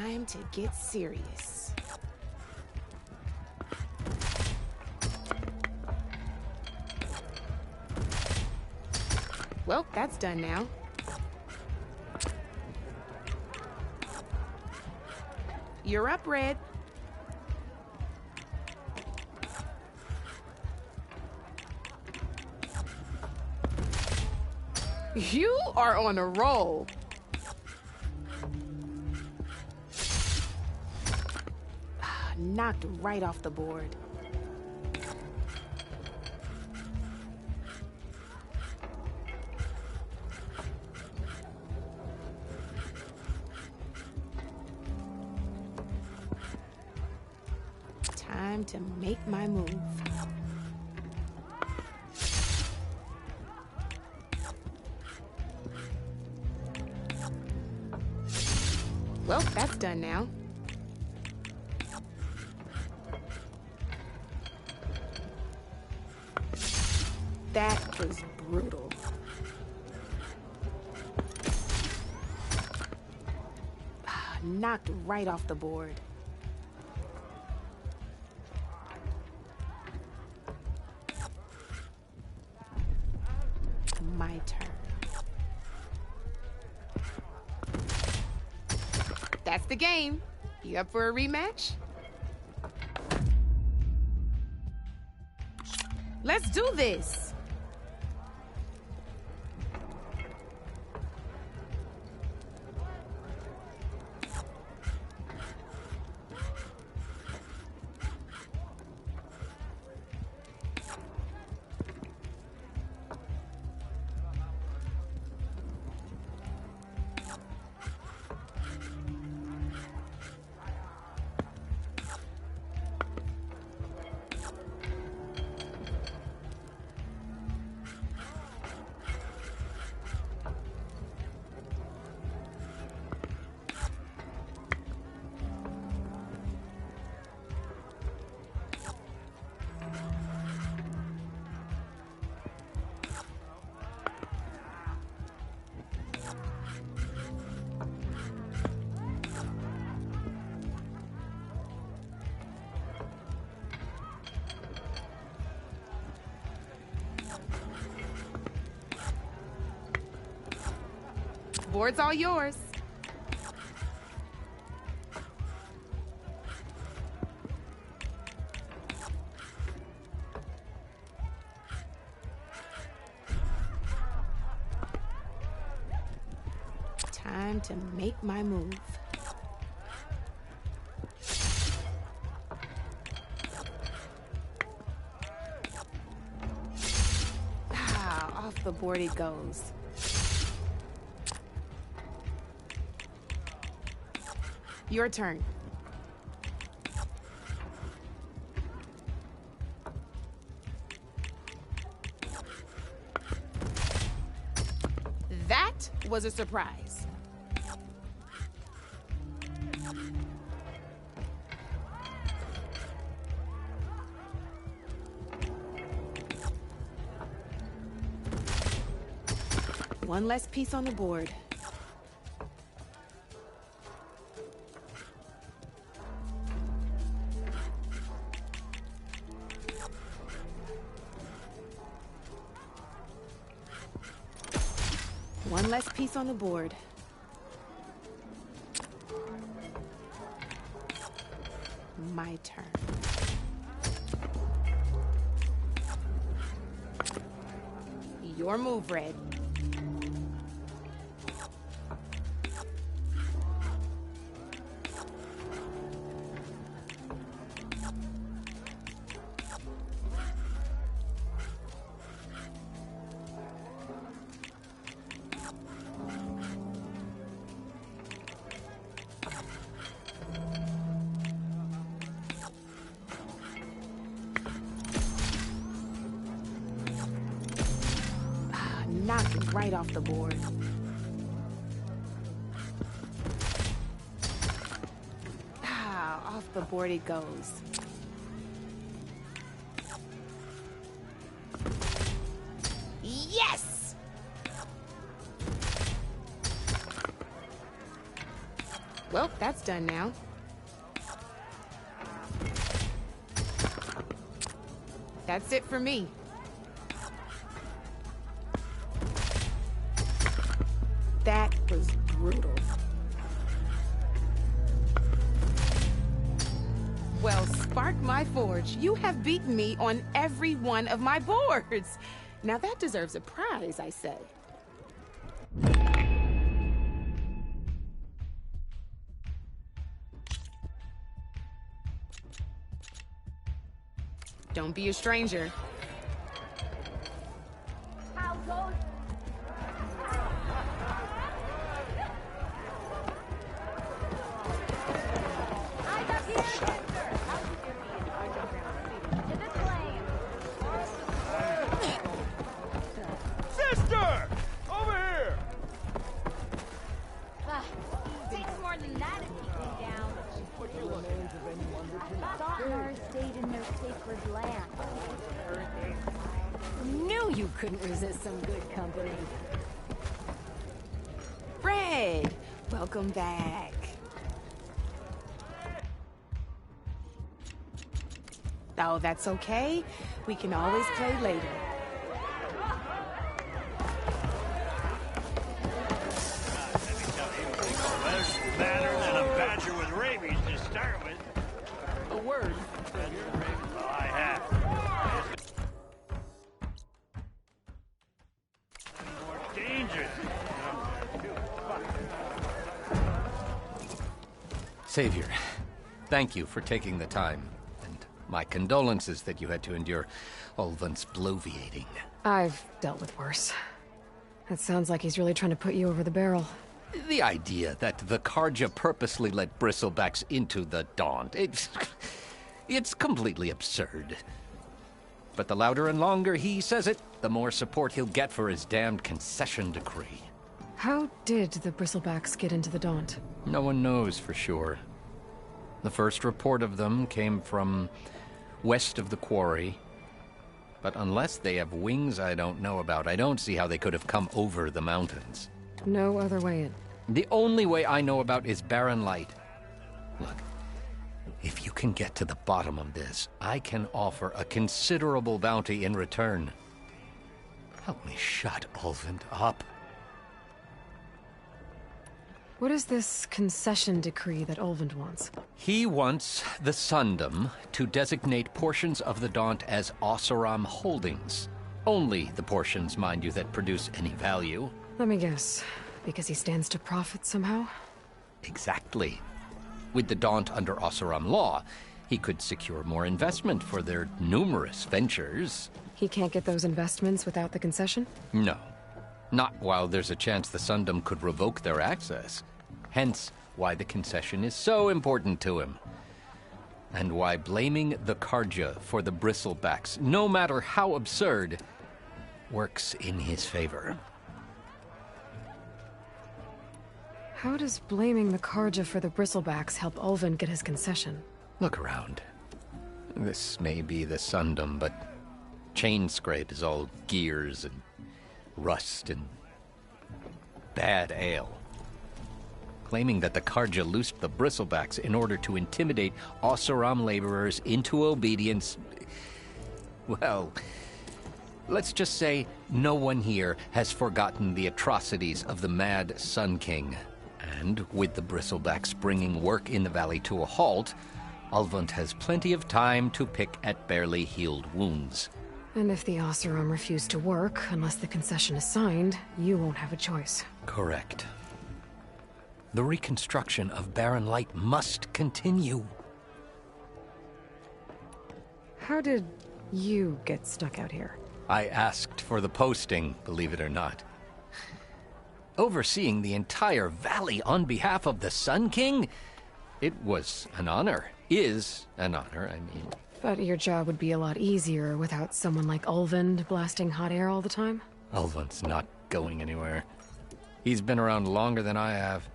Time to get serious. Well, that's done now. You're up, Red. You are on a roll. Knocked right off the board. Time to make my move. Well, that's done now. That was brutal. Knocked right off the board. My turn. That's the game. You up for a rematch? Let's do this. Board's all yours. Time to make my move. Off the board it goes. Your turn. That was a surprise. One less piece on the board. One less piece on the board. My turn. Your move, Red. Knocked right off the board. Off the board it goes. Yes! Well, that's done now. That's it for me. That was brutal. Well, spark my forge. You have beaten me on every one of my boards. Now that deserves a prize, I say. Don't be a stranger. Sister! Over here! Takes more than that to keep me down. Thought ours stayed in their sacred land. Knew you couldn't resist some good company. Fred, welcome back. Oh, that's okay. We can always play later. Less matter than a badger with rabies to start with. A word. Well, I have. More dangerous. Savior, thank you for taking the time. And my condolences that you had to endure Ulvund's bloviating. I've dealt with worse. It sounds like he's really trying to put you over the barrel. The idea that the Karja purposely let bristlebacks into the Daunt, it's completely absurd. But the louder and longer he says it, the more support he'll get for his damned concession decree. How did the bristlebacks get into the Daunt? No one knows for sure. The first report of them came from west of the quarry. But unless they have wings I don't know about, I don't see how they could have come over the mountains. No other way in. The only way I know about is barren light. Look, if you can get to the bottom of this, I can offer a considerable bounty in return. Help me shut Ulvund up. What is this concession decree that Ulvund wants? He wants the Sundom to designate portions of the Daunt as Oseram holdings. Only the portions, mind you, that produce any value. Let me guess. Because he stands to profit somehow? Exactly. With the Daunt under Oseram law, he could secure more investment for their numerous ventures. He can't get those investments without the concession? No. Not while there's a chance the Sundom could revoke their access. Hence, why the concession is so important to him. And why blaming the Karja for the bristlebacks, no matter how absurd, works in his favor. How does blaming the Karja for the bristlebacks help Ulvund get his concession? Look around. This may be the Sundom, but Chainscrape is all gears and rust and bad ale. Claiming that the Karja loosed the bristlebacks in order to intimidate Oseram laborers into obedience. Well, let's just say no one here has forgotten the atrocities of the Mad Sun King. And with the bristlebacks bringing work in the valley to a halt, Ulvund has plenty of time to pick at barely healed wounds. And if the Oseram refuse to work, unless the concession is signed, you won't have a choice. Correct. The reconstruction of Barren Light must continue. How did you get stuck out here? I asked for the posting, believe it or not. Overseeing the entire valley on behalf of the Sun King? It was an honor. Is an honor, I mean. But your job would be a lot easier without someone like Ulvund blasting hot air all the time? Ulvund's not going anywhere. He's been around longer than I have.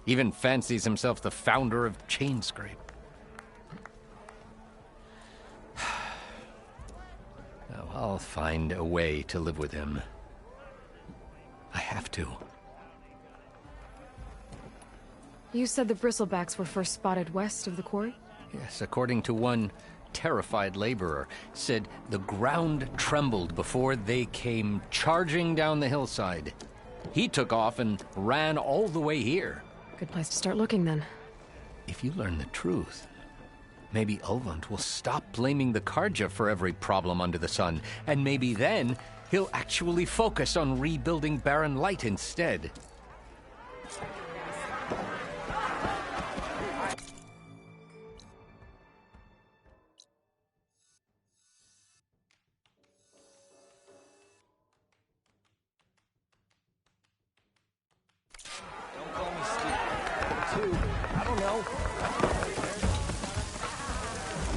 Even fancies himself the founder of Chainscrape. Now, I'll find a way to live with him. I have to. You said the bristlebacks were first spotted west of the quarry? Yes, according to one terrified laborer, said the ground trembled before they came charging down the hillside. He took off and ran all the way here. Good place to start looking, then. If you learn the truth, maybe Ulvund will stop blaming the Karja for every problem under the sun, and maybe then he'll actually focus on rebuilding Barren Light instead. I don't know.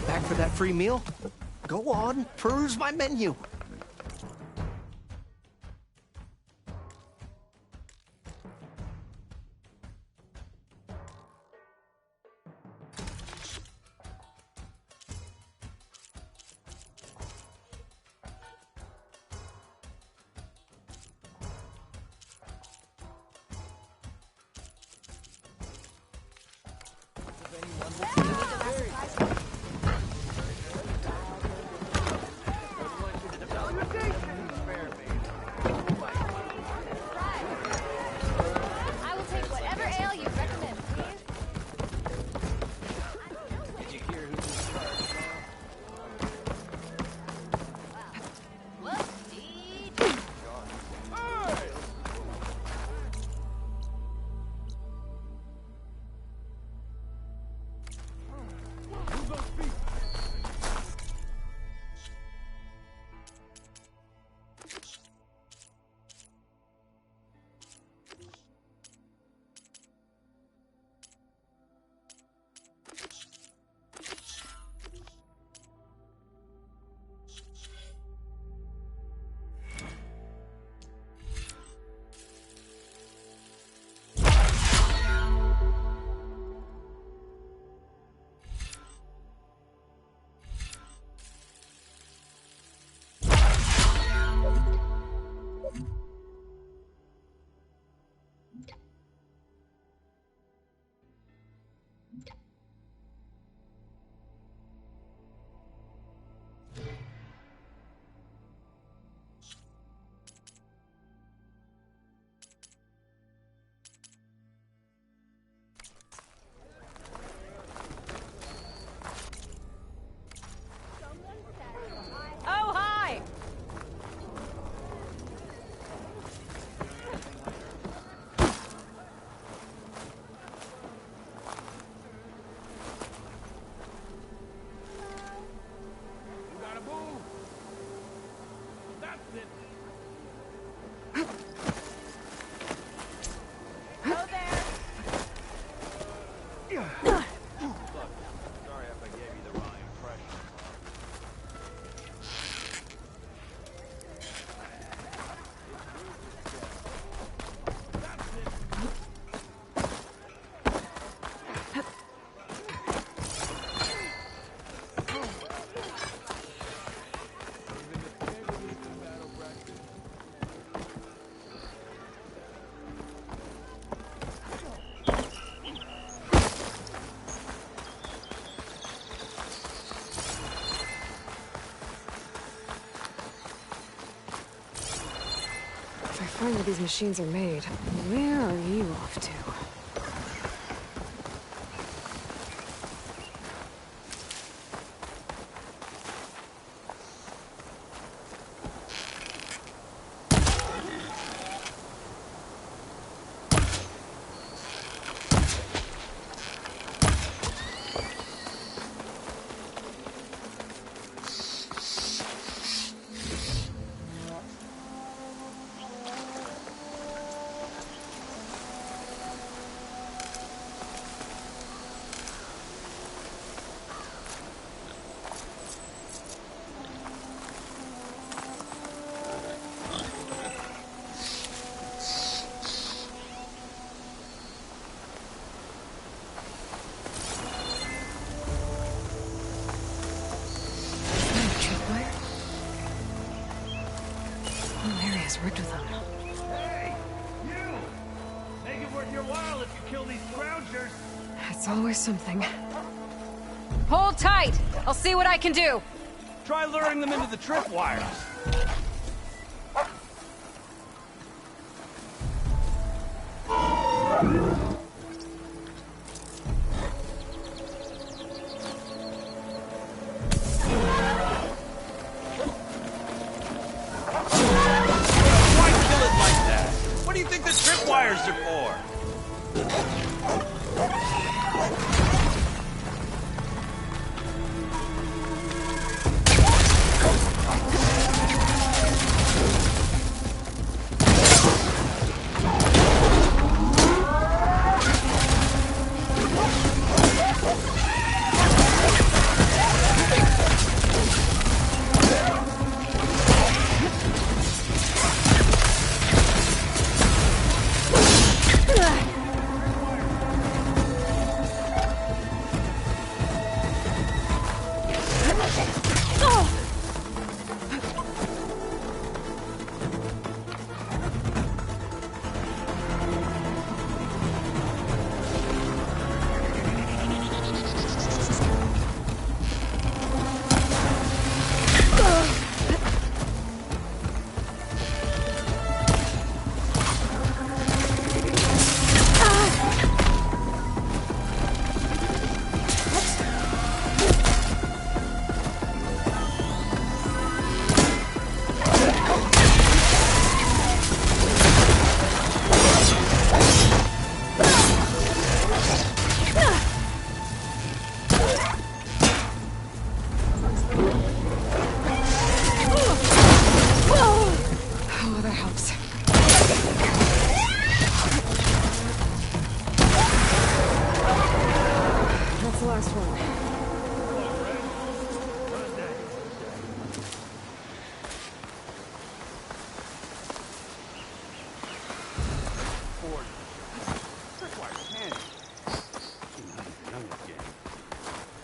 Back for that free meal? Go on, peruse my menu. I will take whatever ale you recommend, please. Did you hear who's in charge now? Whoop-dee-doo. Oh, hi! You gotta move. That's it. Go there. Look, sorry if I gave you the wrong impression. If I find where these machines are made, where are you off to? Rigged with them. Hey! You! Make it worth your while if you kill these scroungers! It's always something. Hold tight! I'll see what I can do! Try luring them into the tripwires. Why kill it like that? What do you think the tripwires are for?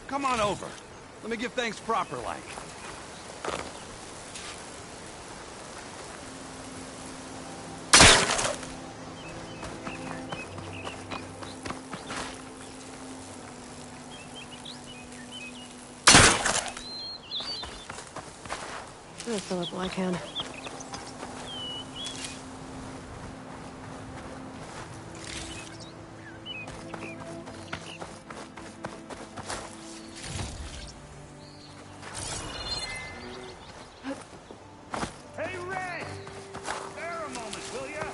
Come on over. Let me give thanks proper like. I'll fill up like hand. Hey, Red! Spare a moment, will ya?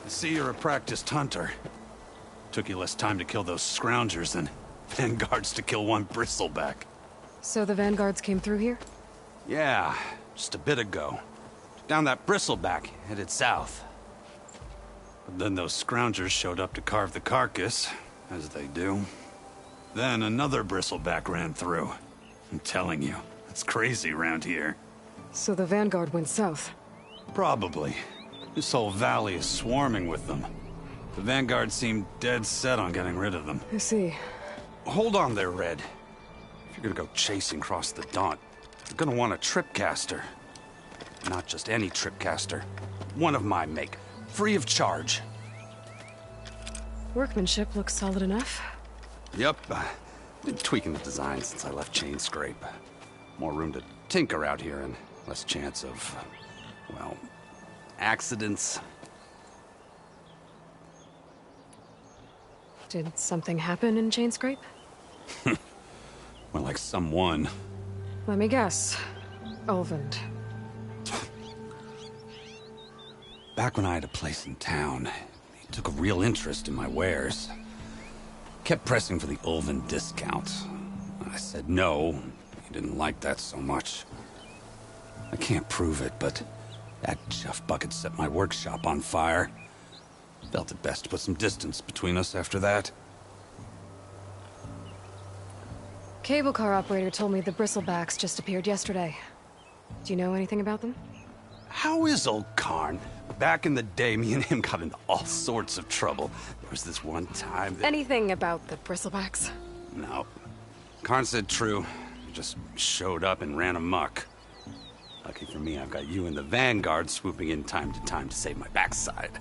I see you're a practiced hunter. Took you less time to kill those scroungers than vanguards to kill one bristleback. So the vanguards came through here? Yeah, just a bit ago. Down that bristleback, headed south. But then those scroungers showed up to carve the carcass, as they do. Then another bristleback ran through. I'm telling you, it's crazy around here. So the vanguard went south. Probably. This whole valley is swarming with them. The vanguard seemed dead set on getting rid of them. I see. Hold on there, Red. If you're gonna go chasing across the Daunt, you're gonna want a tripcaster. Not just any tripcaster. One of my make. Free of charge. Workmanship looks solid enough. Yep. Been tweaking the design since I left Chain Scrape. More room to tinker out here and less chance of, well, accidents. Did something happen in Chain Scrape? Well, like someone. Let me guess. Ulvund. Back when I had a place in town, he took a real interest in my wares. Kept pressing for the Ulvund discount. I said no. He didn't like that so much. I can't prove it, but that chuff bucket set my workshop on fire. Felt it best to put some distance between us after that. Cable car operator told me the bristlebacks just appeared yesterday. Do you know anything about them? How is old Karn? Back in the day, me and him got into all sorts of trouble. There was this one time that... Anything about the bristlebacks? No. Karn said true. Just showed up and ran amok. Lucky for me, I've got you and the Vanguard swooping in time to time to save my backside.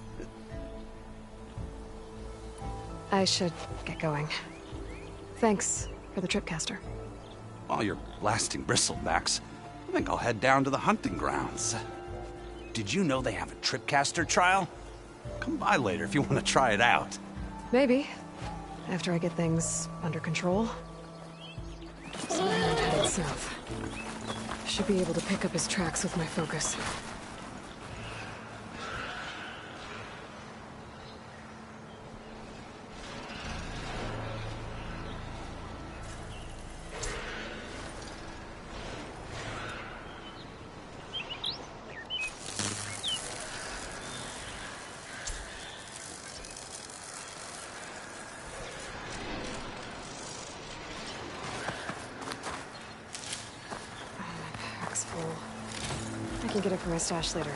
I should get going. Thanks for the tripcaster. While you're blasting bristlebacks, I think I'll head down to the hunting grounds. Did you know they have a tripcaster trial? Come by later if you want to try it out. Maybe. After I get things under control. So I'm headed south. Should be able to pick up his tracks with my focus. I can get it from my stash later.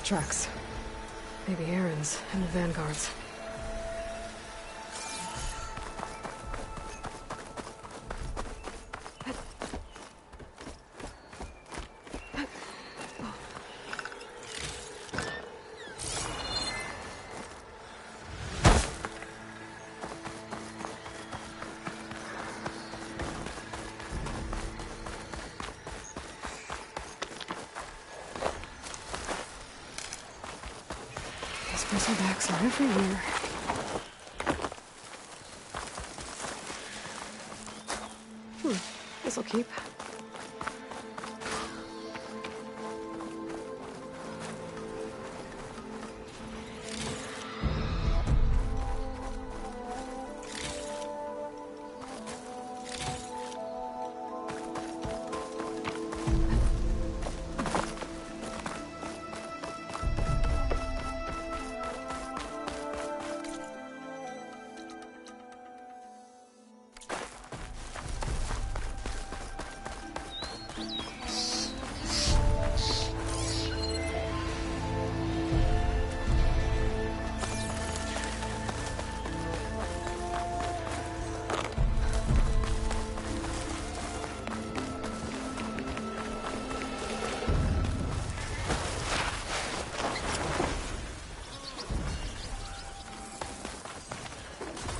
Tracks. Maybe Aaron's and the Vanguard's. Bristlebacks are everywhere. This'll keep.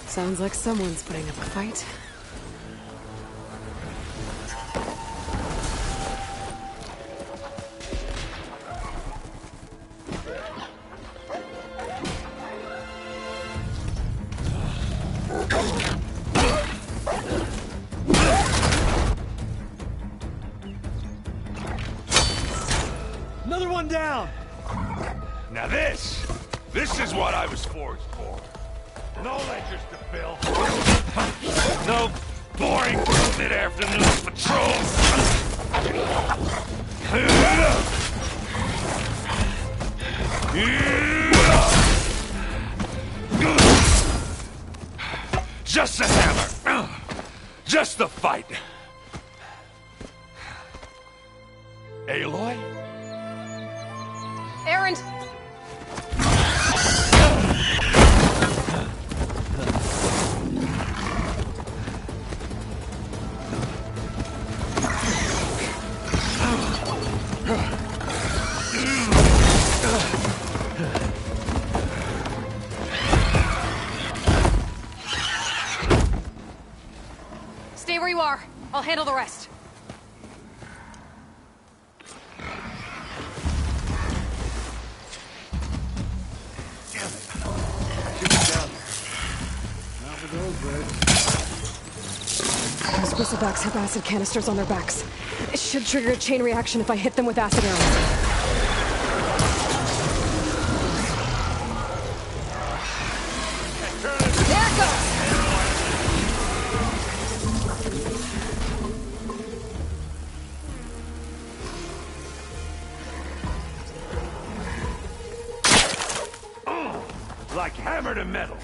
Sounds like someone's putting up a fight. Another one down! Now this is what I was forged for. No ledgers to fill. No boring mid-afternoon patrols. Just a hammer. Just the fight. Aloy? Erend! Stay where you are. I'll handle the rest. Those bristlebacks have acid canisters on their backs. It should trigger a chain reaction if I hit them with acid arrows. There it goes! Like hammer to metal.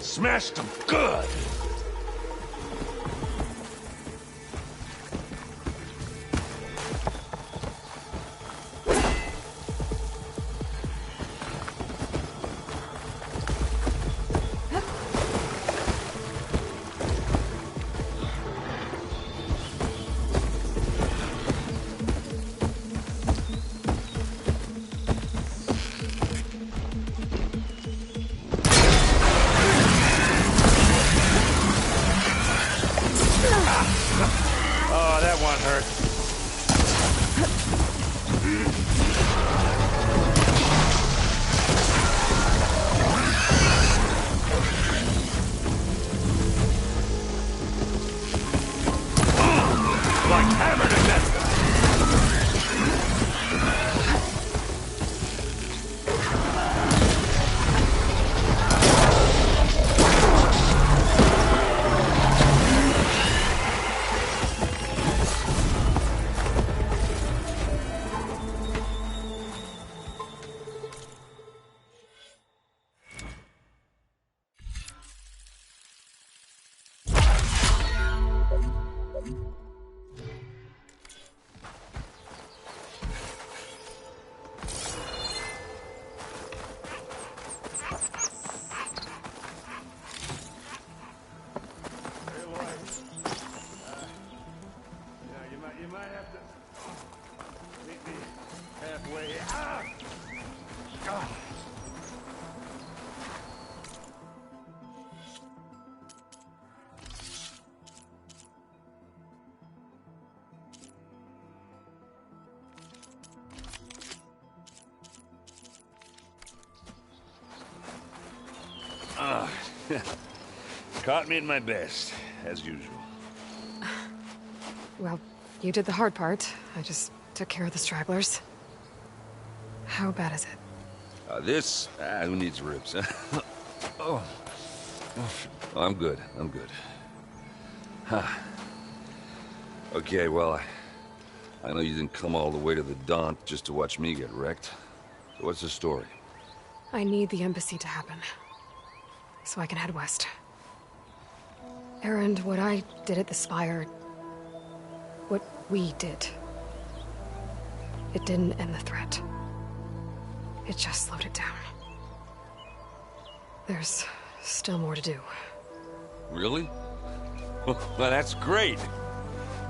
Smashed them good. Oh, that one hurt. Like hammer to metal. You might have to meet me halfway. Ah! Caught me at my best, as usual. Well, you did the hard part. I just took care of the stragglers. How bad is it? Who needs ribs? Oh, I'm good. I'm good. Huh. Okay, well, I know you didn't come all the way to the Daunt just to watch me get wrecked. So what's the story? I need the embassy to happen, so I can head west. Erend, what I did at the Spire... what we did... it didn't end the threat. It just slowed it down. There's still more to do. Really? Well, that's great.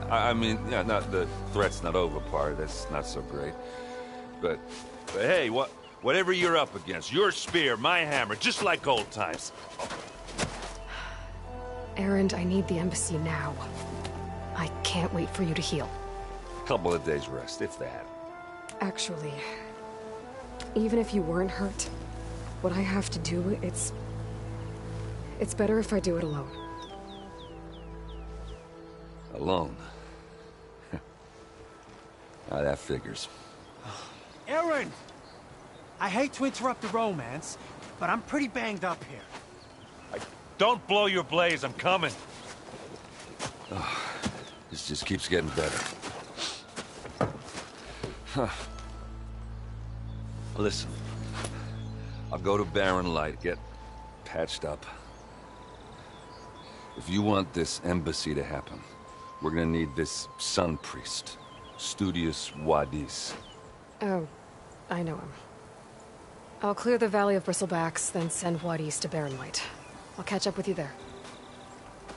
I mean, yeah, the threat's not over part. That's not so great. But hey, whatever you're up against, your spear, my hammer, just like old times. Erend, I need the embassy now. I can't wait for you to heal. Couple of days rest, if that. Actually, even if you weren't hurt, what I have to do, it's better if I do it alone. Alone? That figures. Aaron! I hate to interrupt the romance, but I'm pretty banged up here. Don't blow your blaze, I'm coming. This just keeps getting better. Huh. Listen, I'll go to Barren Light, get patched up. If you want this embassy to happen, we're gonna need this sun priest, Studius Wadis. Oh, I know him. I'll clear the Valley of Bristlebacks, then send Wadis to Barren Light. I'll catch up with you there.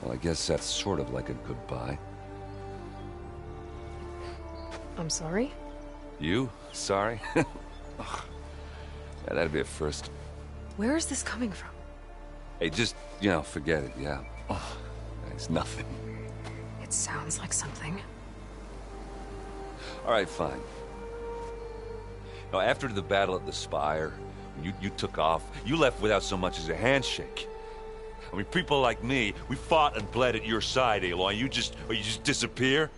Well, I guess that's sort of like a goodbye. I'm sorry? You? Sorry? Ugh. Yeah, that'd be a first. Where is this coming from? Hey, just, forget it, yeah. Oh, it's nothing. It sounds like something. All right, fine. Now, after the battle at the Spire, you took off, you left without so much as a handshake. I mean, people like me, we fought and bled at your side, Aloy. You just disappear?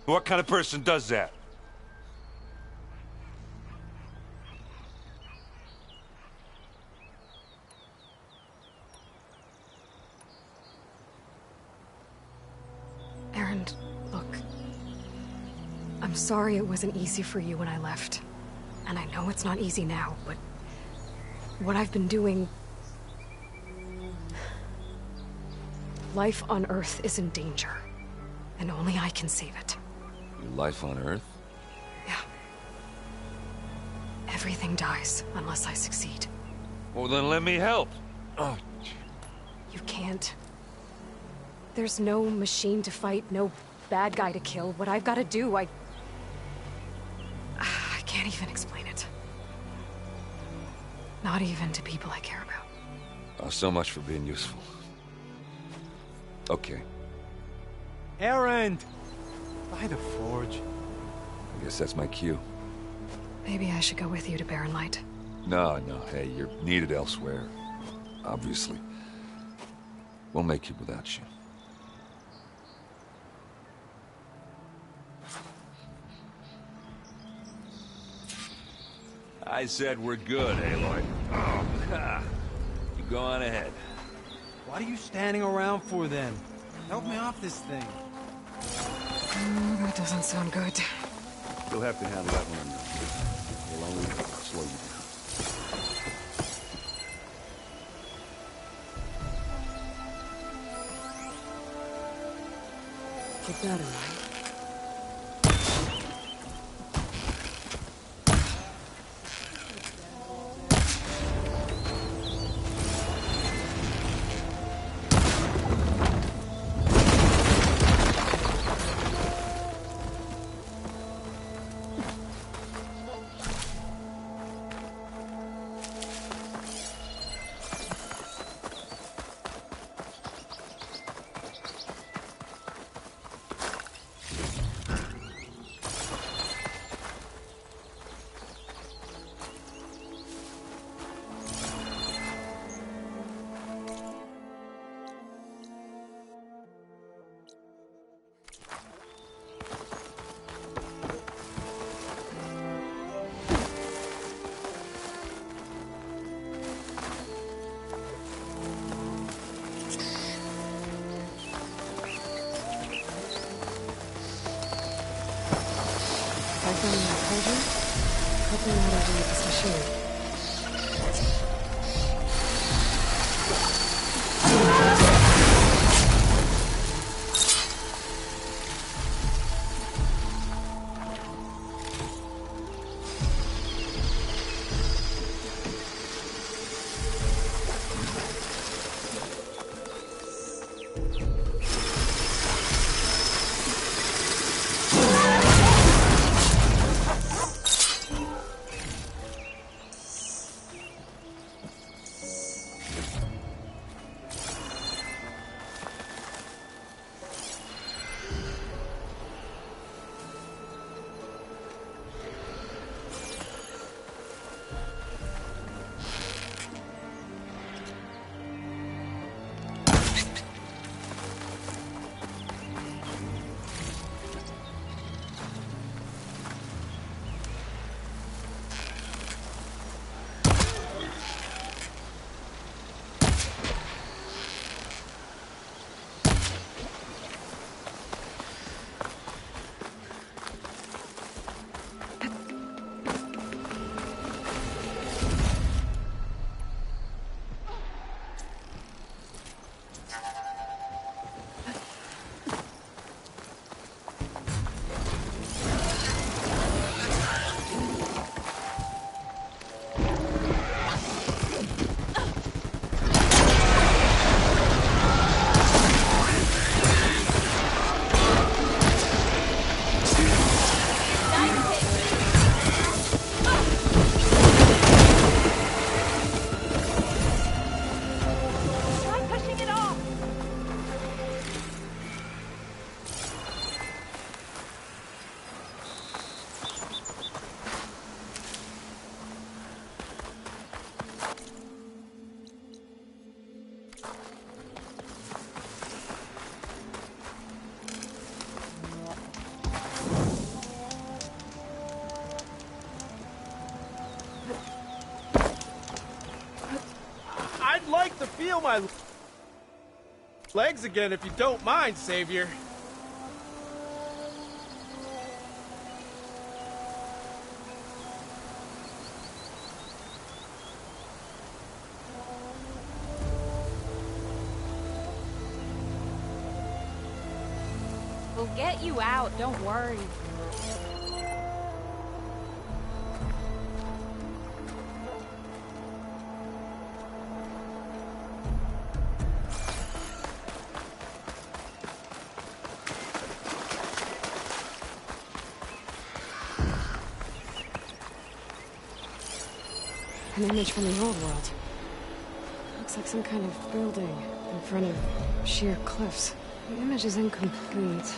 What kind of person does that? Aaron, look. I'm sorry it wasn't easy for you when I left. And I know it's not easy now, but what I've been doing... Life on Earth is in danger, and only I can save it. Your life on Earth? Yeah. Everything dies unless I succeed. Well, then let me help. Oh. You can't. There's no machine to fight, no bad guy to kill. What I've got to do, I can't even explain it. Not even to people I care about. Oh, so much for being useful. Okay. Aaron! By the forge. I guess that's my cue. Maybe I should go with you to Barren Light. No, hey, you're needed elsewhere. Obviously. We'll make it without you. I said we're good, Aloy. You go on ahead. What are you standing around for then? Help me off this thing. That doesn't sound good. You'll have to handle that one. We'll only slow you down. Keep that in mind. Hopefully not overuse this machine. my legs again if you don't mind, Savior. We'll get you out, don't worry. An image from the old world. Looks like some kind of building in front of sheer cliffs. The image is incomplete.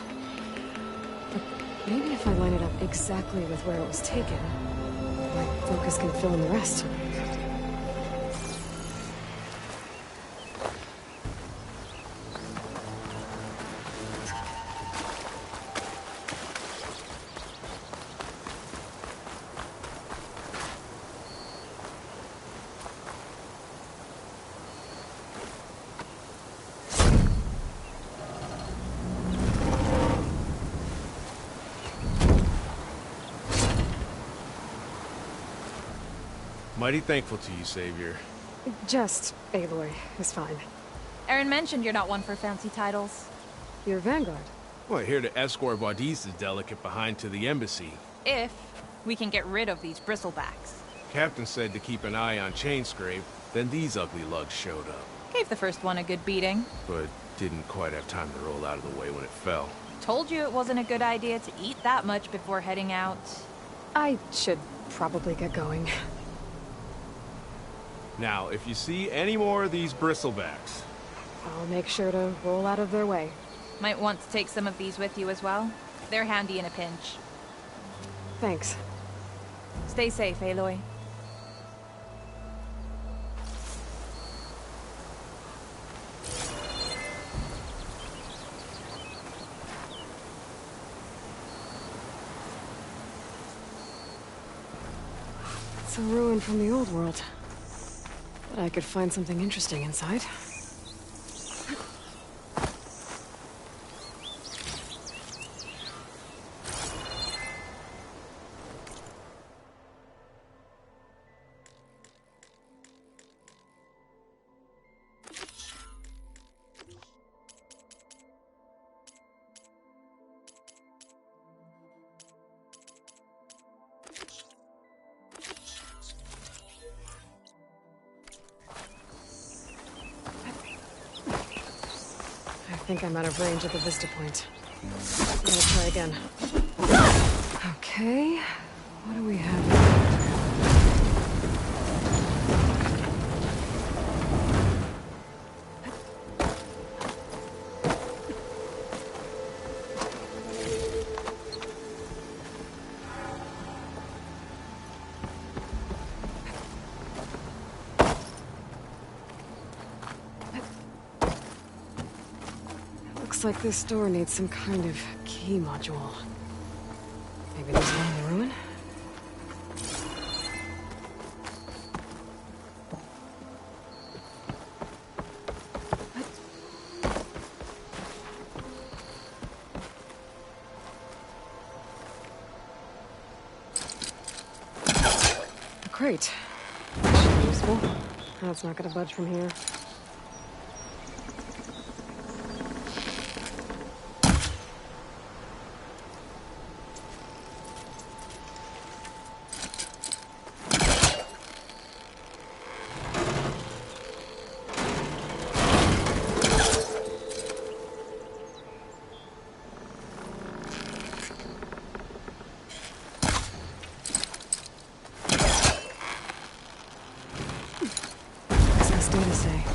But maybe if I line it up exactly with where it was taken, my focus can fill in the rest. Mighty thankful to you, Savior. Just Aloy is fine. Aaron mentioned you're not one for fancy titles. You're Vanguard. Well, here to escort Wadis' delicate behind to the embassy. If we can get rid of these bristlebacks. Captain said to keep an eye on Chainscrape, then these ugly lugs showed up. Gave the first one a good beating. But didn't quite have time to roll out of the way when it fell. Told you it wasn't a good idea to eat that much before heading out. I should probably get going. Now, if you see any more of these bristlebacks... I'll make sure to roll out of their way. Might want to take some of these with you as well. They're handy in a pinch. Thanks. Stay safe, Aloy. It's a ruin from the old world. But I could find something interesting inside. I think I'm out of range at the vista point. I'm gonna try again. Okay, what do we have here? Looks like this door needs some kind of key module. Maybe there's one in the ruin? A crate. That should be useful. That's not gonna budge from here. What's this data say?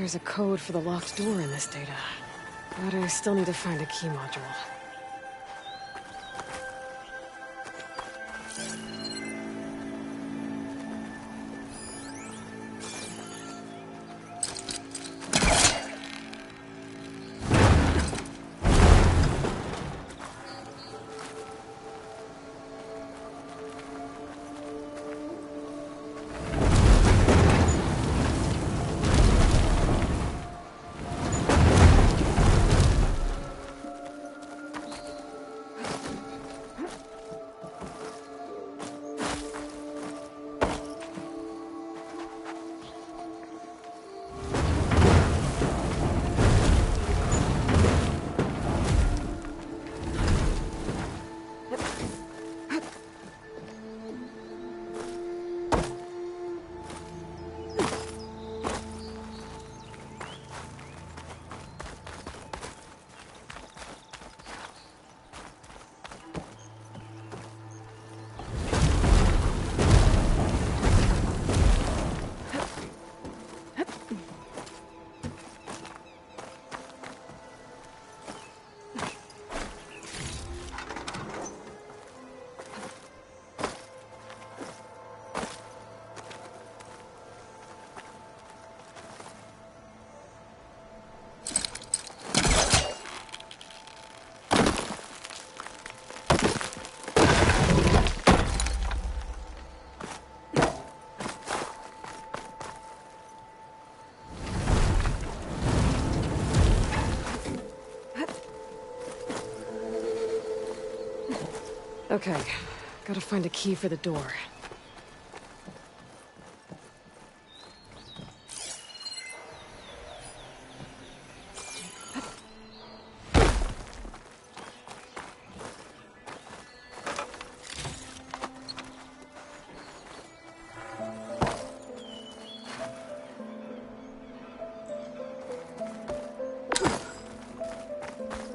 there's a code for the locked door in this data. But I still need to find a key module. Okay, gotta find a key for the door.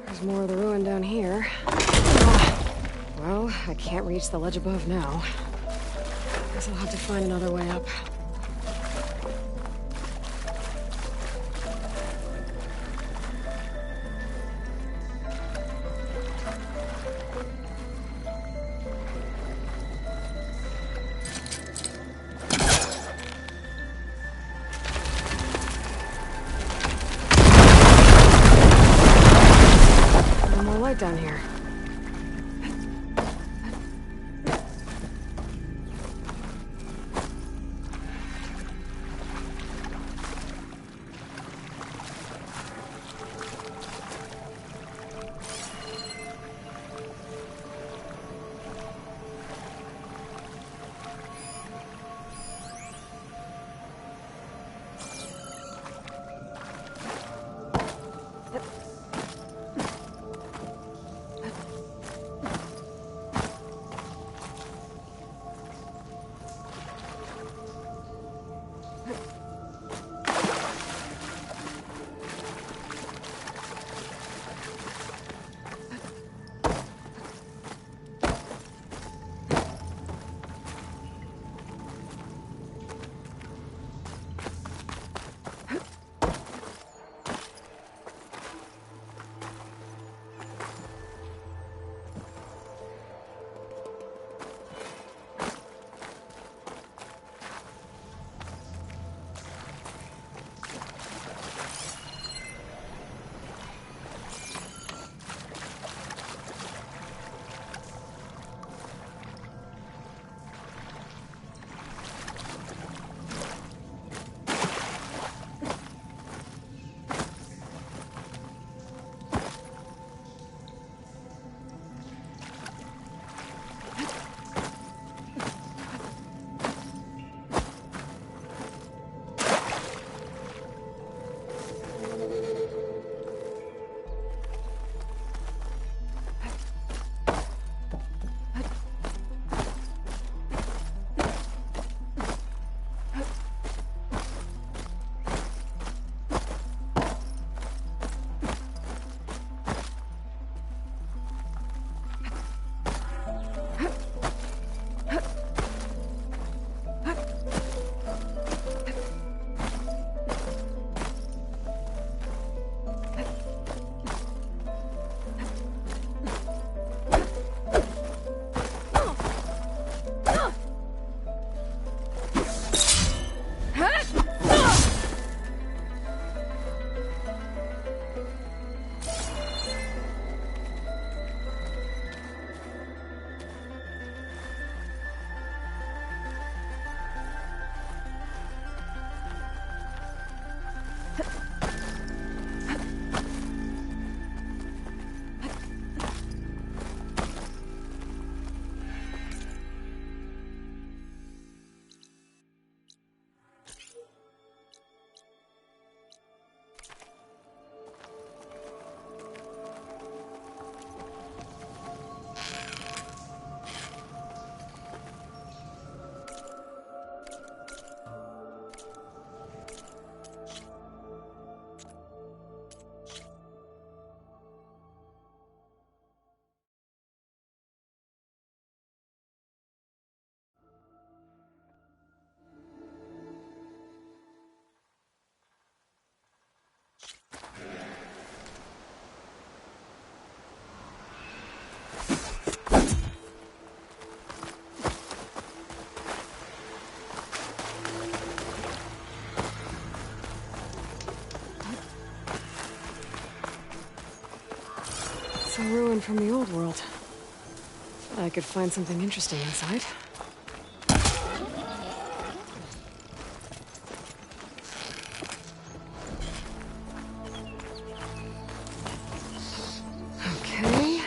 There's more of the ruin down here. Well, I can't reach the ledge above now. Guess I'll have to find another way up. No more light down here. It's a ruin from the old world. I could find something interesting inside. Okay,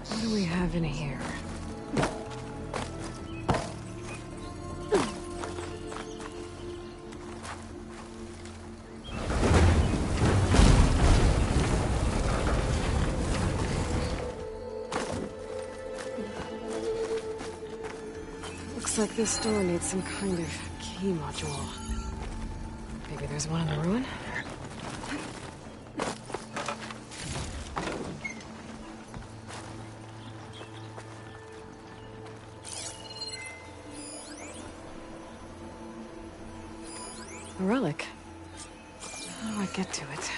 what do we have in here? Looks like this door needs some kind of key module. Maybe there's one in the ruin? A relic. How do I get to it?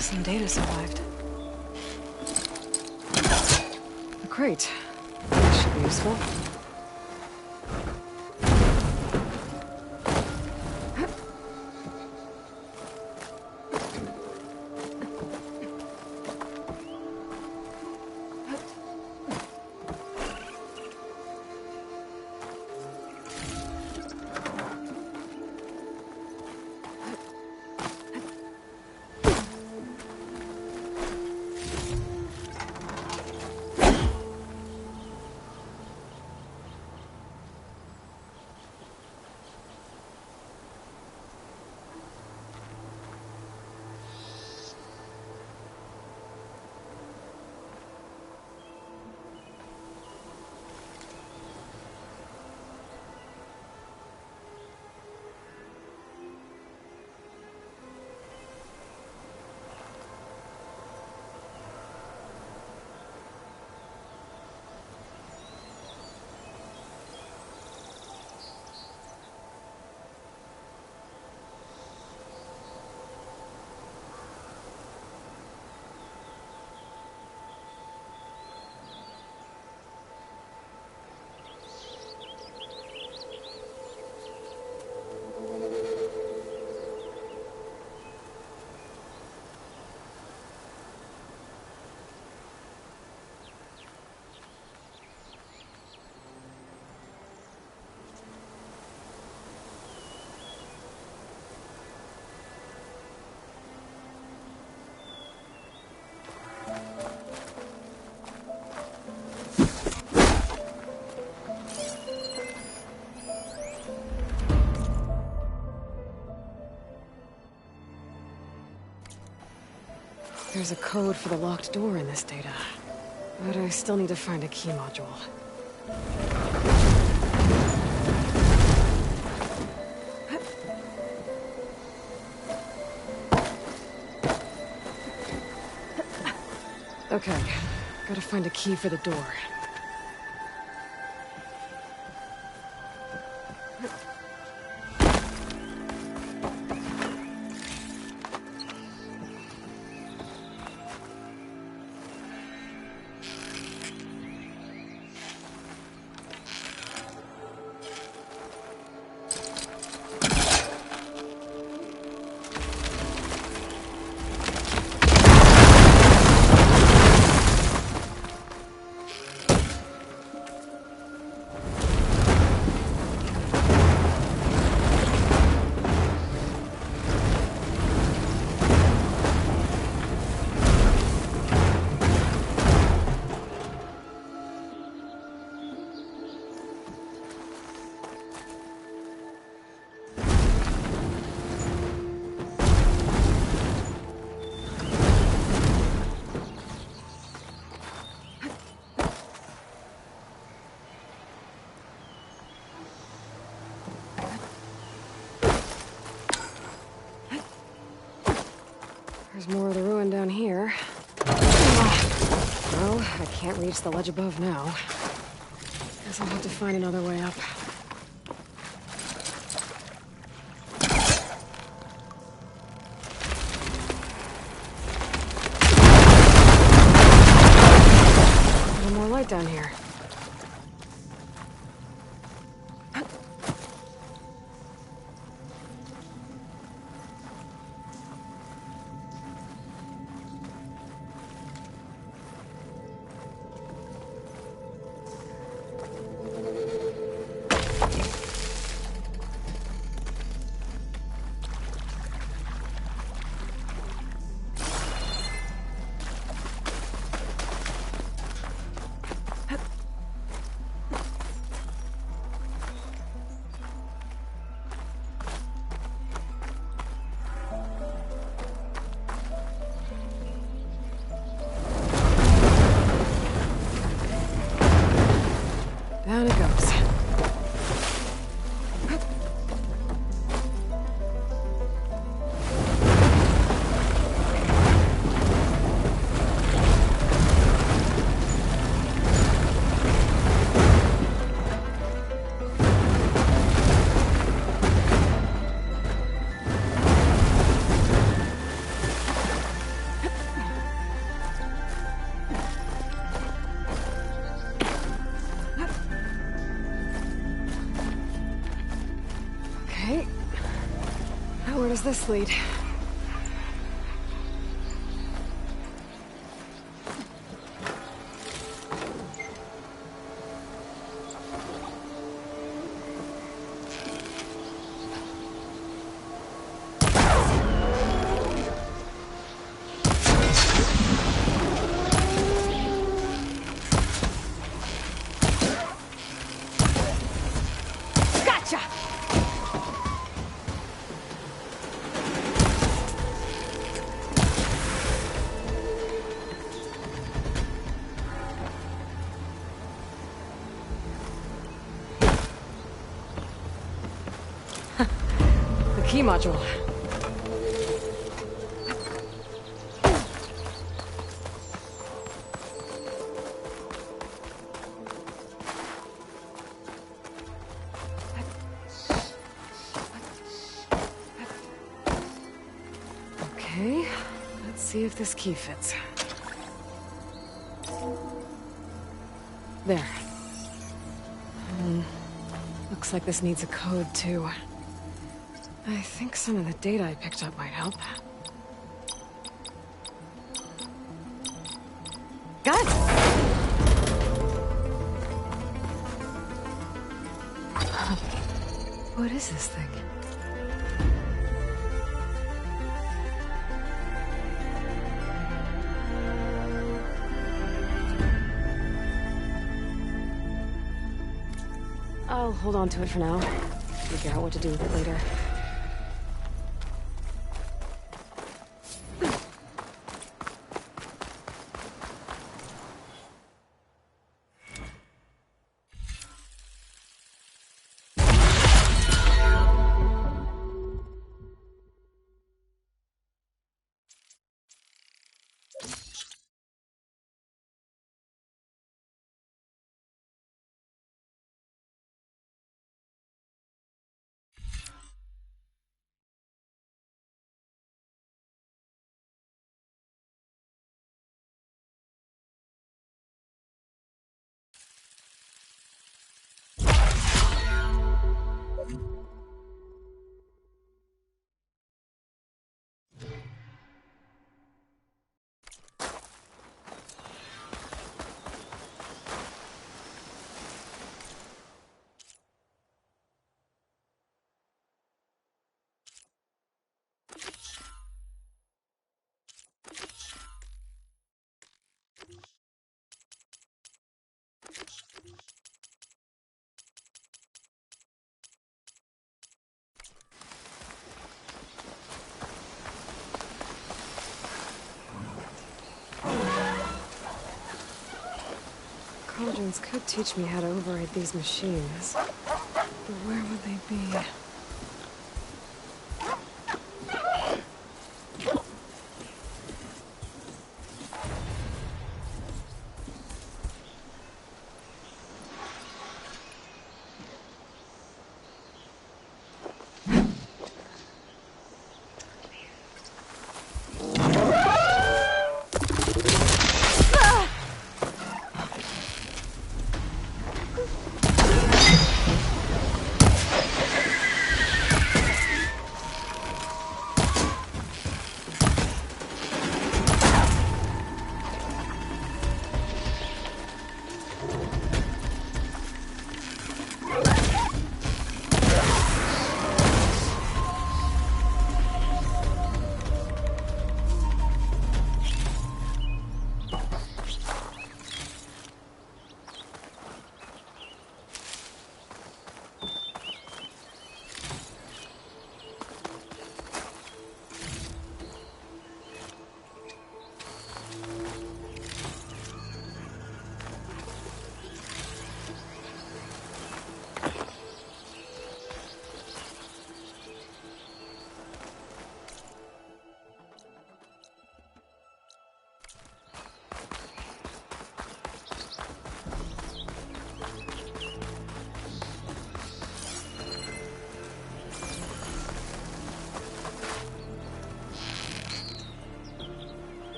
Some data survived. A crate. This should be useful. There's a code for the locked door in this data. But I still need to find a key module. Okay, gotta find a key for the door. There's more of the ruin down here. Well, I can't reach the ledge above now. Guess I'll have to find another way up. A little more light down here. Down it goes. Okay. Now where does this lead? Gotcha! The key module. Okay, let's see if this key fits. There. Looks like this needs a code, too. I think some of the data I picked up might help. Got it! What is this thing? I'll hold on to it for now. Figure out what to do with it later. Humans could teach me how to override these machines. But where would they be?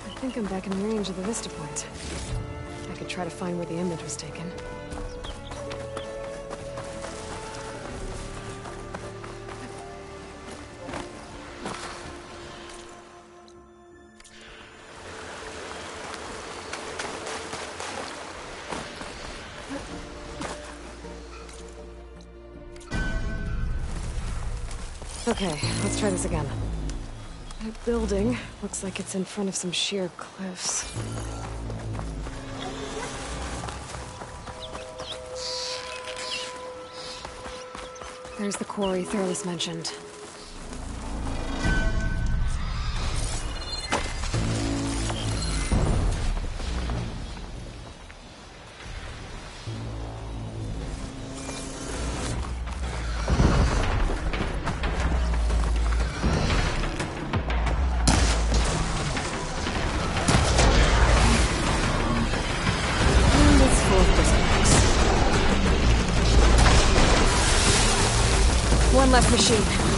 I think I'm back in range of the vista point. I could try to find where the image was taken. Okay, let's try this again. That building looks like it's in front of some sheer cliffs. There's the quarry Thurles mentioned. One left machine.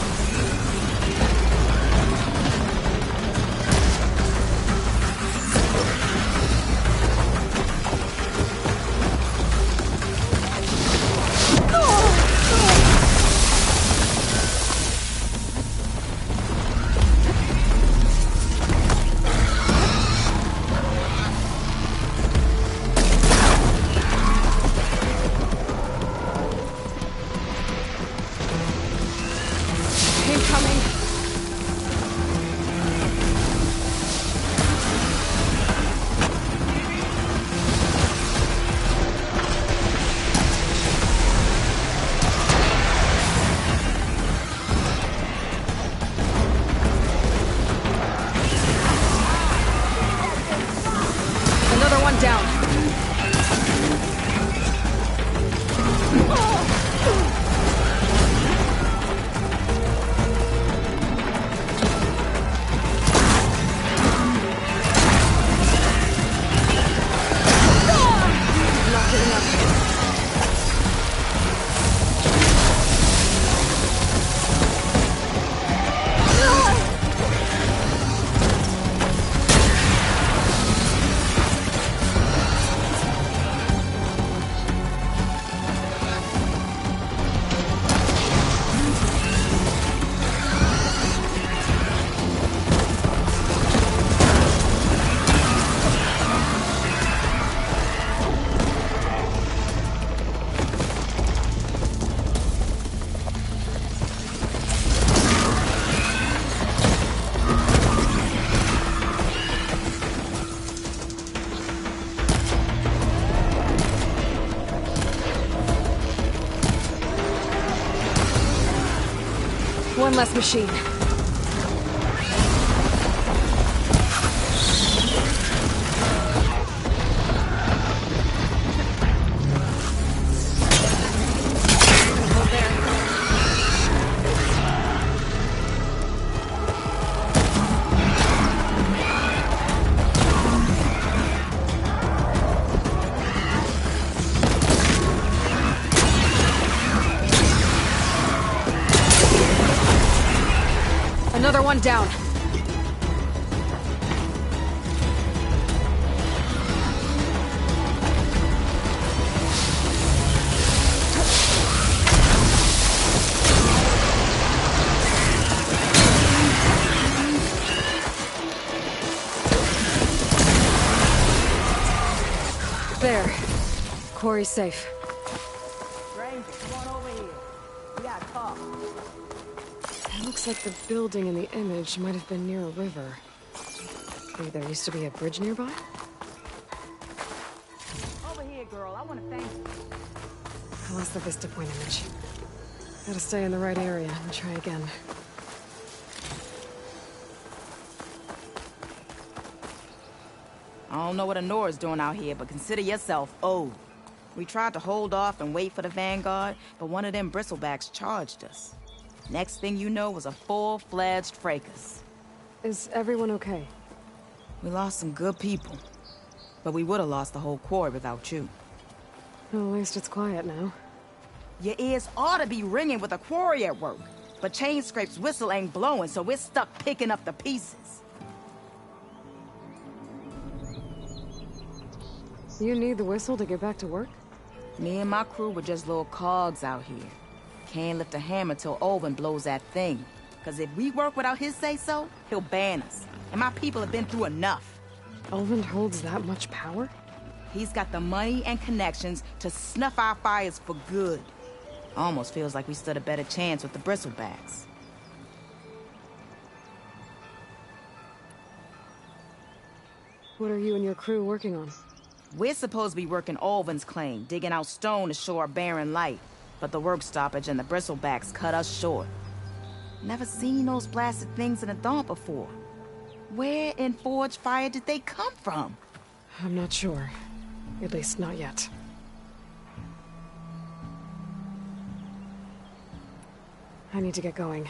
One less machine. Another one down. There. Quarry's safe. Ranger, come on over here. We got a call. It looks like the building in the image might have been near a river. Maybe there used to be a bridge nearby? Over here, girl. I want to thank you. I lost the vista point image. Gotta stay in the right area and try again. I don't know what Honora's doing out here, but consider yourself owed. We tried to hold off and wait for the Vanguard, but one of them bristlebacks charged us. Next thing you know was a full-fledged fracas. Is everyone okay? We lost some good people, but we would have lost the whole quarry without you. Well, at least it's quiet now. Your ears ought to be ringing with a quarry at work, but Chainscrape's whistle ain't blowing, so we're stuck picking up the pieces. You need the whistle to get back to work? Me and my crew were just little cogs out here. Can't lift a hammer till Olvin blows that thing. Cause if we work without his say-so, he'll ban us. And my people have been through enough. Olvin holds that much power? He's got the money and connections to snuff our fires for good. Almost feels like we stood a better chance with the bristlebacks. What are you and your crew working on? We're supposed to be working Olvin's claim, digging out stone to show our barren light. But the work stoppage and the bristlebacks cut us short. Never seen those blasted things in the dawn before. Where in Forge Fire did they come from? I'm not sure. At least not yet. I need to get going.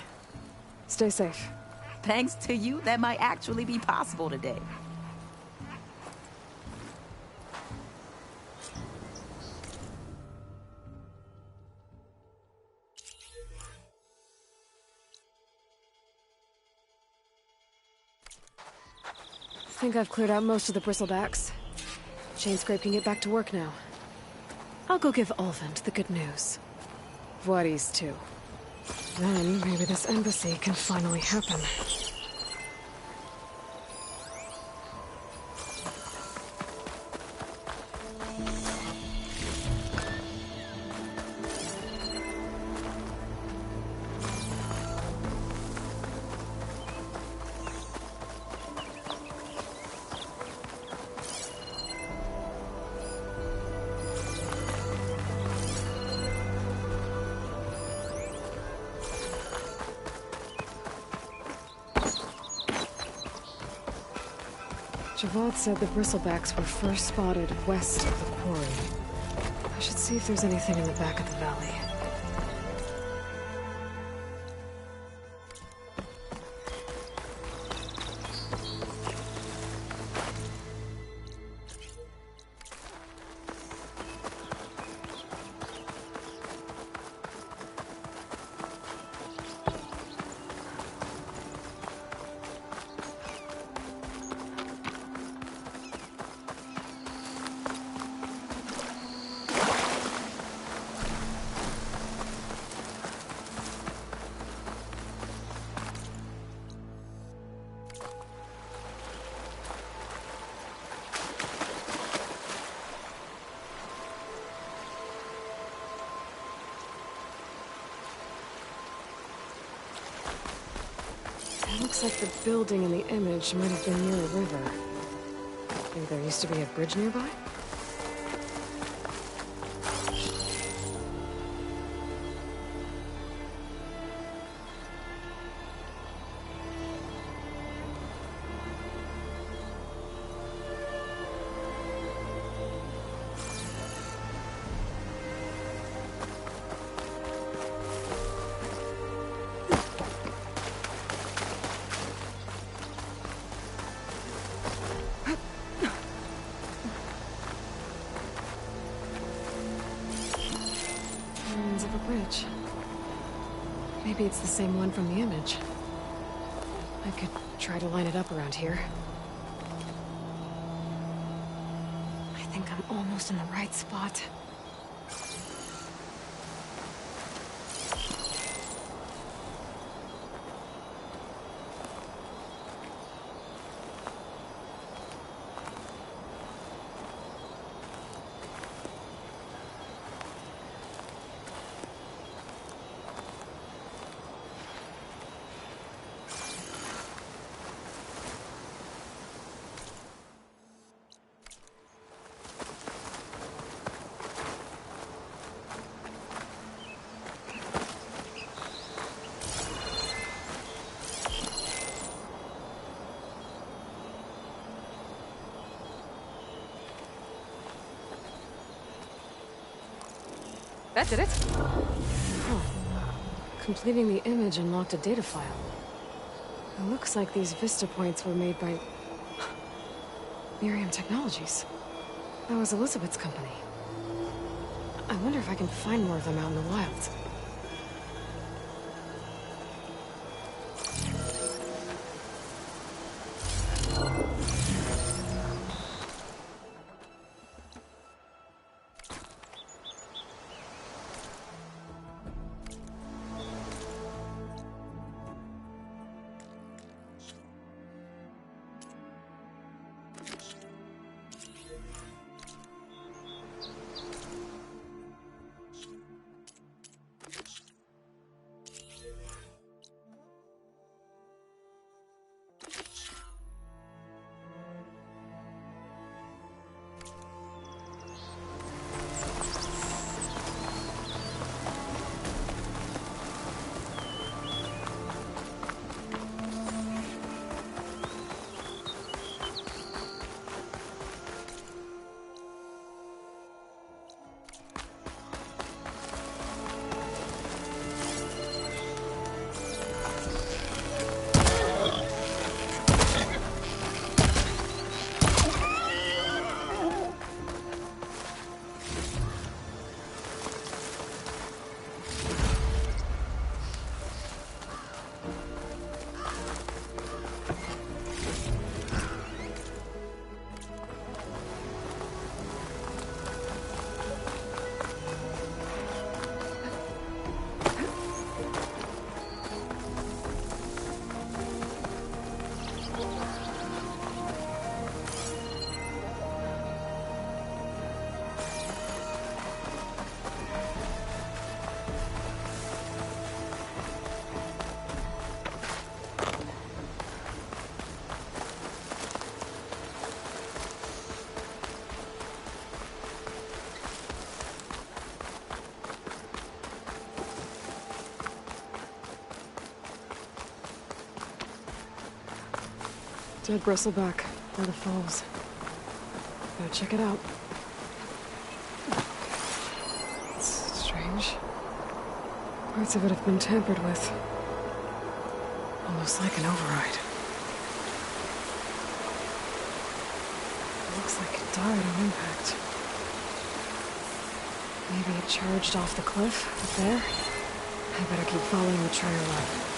Stay safe. Thanks to you, that might actually be possible today. I think I've cleared out most of the bristlebacks. Chainscrape can get back to work now. I'll go give Olvin the good news. Voorhees, too. Then maybe this embassy can finally happen. Javad said the bristlebacks were first spotted west of the quarry. I should see if there's anything in the back of the valley. It looks like the building in the image might have been near a river. Maybe there used to be a bridge nearby? Maybe it's the same one from the image. I could try to line it up around here. I think I'm almost in the right spot. That did it. Oh. Completing the image unlocked a data file. It looks like these vista points were made by... Miriam Technologies. That was Elizabeth's company. I wonder if I can find more of them out in the wild. Dead bristleback by the falls. Gotta check it out. It's strange. Parts of it have been tampered with. Almost like an override. It looks like it died on impact. Maybe it charged off the cliff up there? I better keep following the trail up.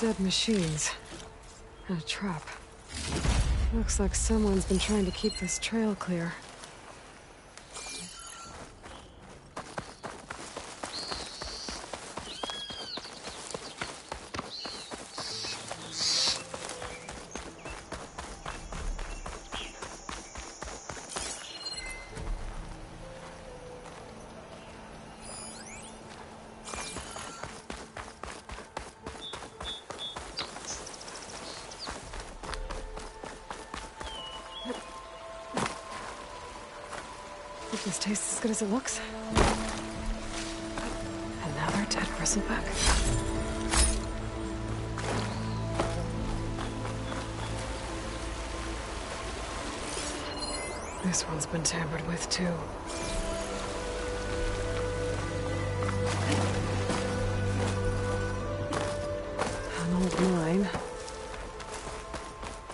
Dead machines. And a trap. Looks like someone's been trying to keep this trail clear. If this tastes as good as it looks. Another dead bristleback. This one's been tampered with, too. An old mine.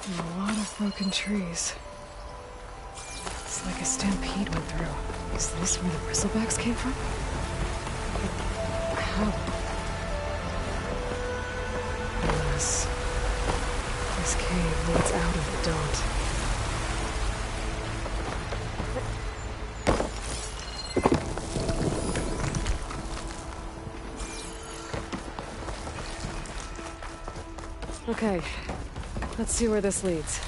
And a lot of broken trees. It's like a stampede went through. Is this where the bristlebacks came from? How? Unless this cave leads out of the Daunt. Okay, let's see where this leads.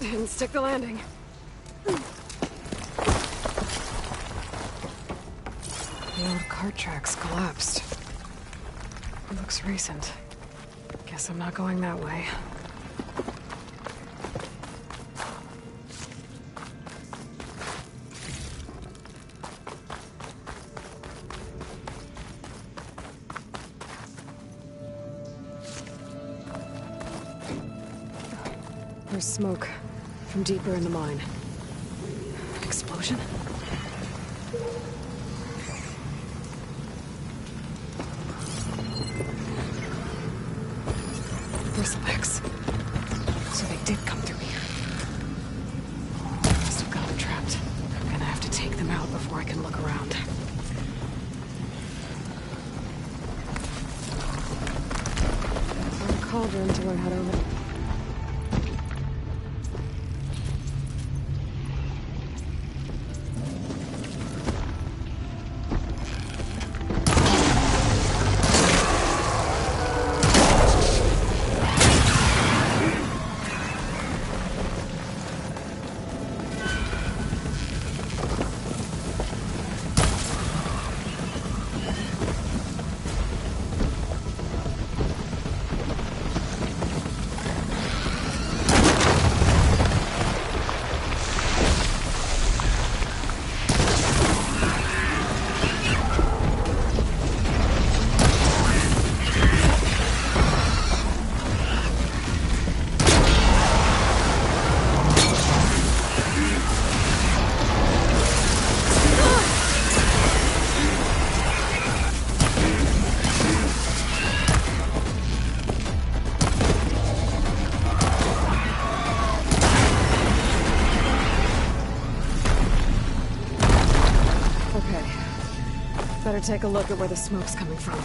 Didn't stick the landing. The old cart tracks collapsed. It looks recent. Guess I'm not going that way. There's smoke from deeper in the mine. An explosion? Bristlebacks. So they did come through here. Must have got them trapped. I'm gonna have to take them out before I can look around. A cauldron to learn how to open. Better take a look at where the smoke's coming from.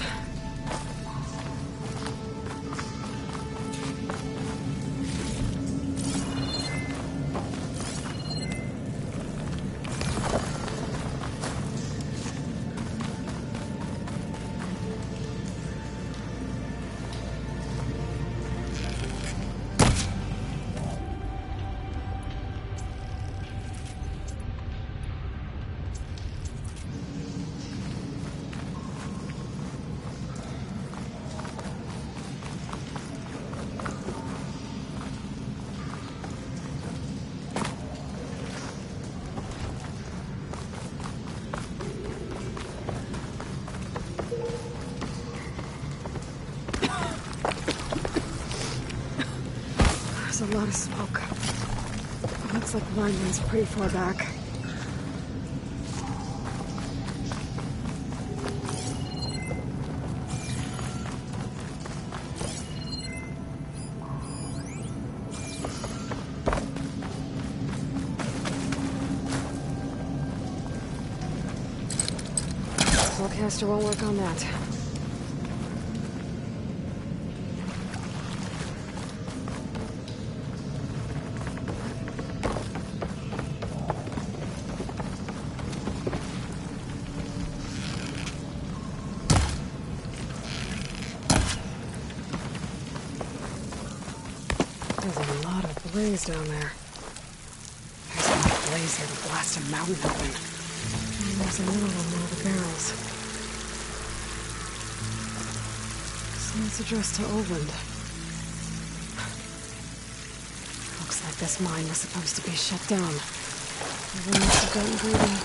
lot of smoke. Looks like the line runs pretty far back. Spellcaster won't work on that. There's a lot of blaze down there. There's enough blaze here to blast a mountain open. And there's another one of the barrels. It's addressed to Oland. Looks like this mine was supposed to be shut down. Everyone must have gotten greedy.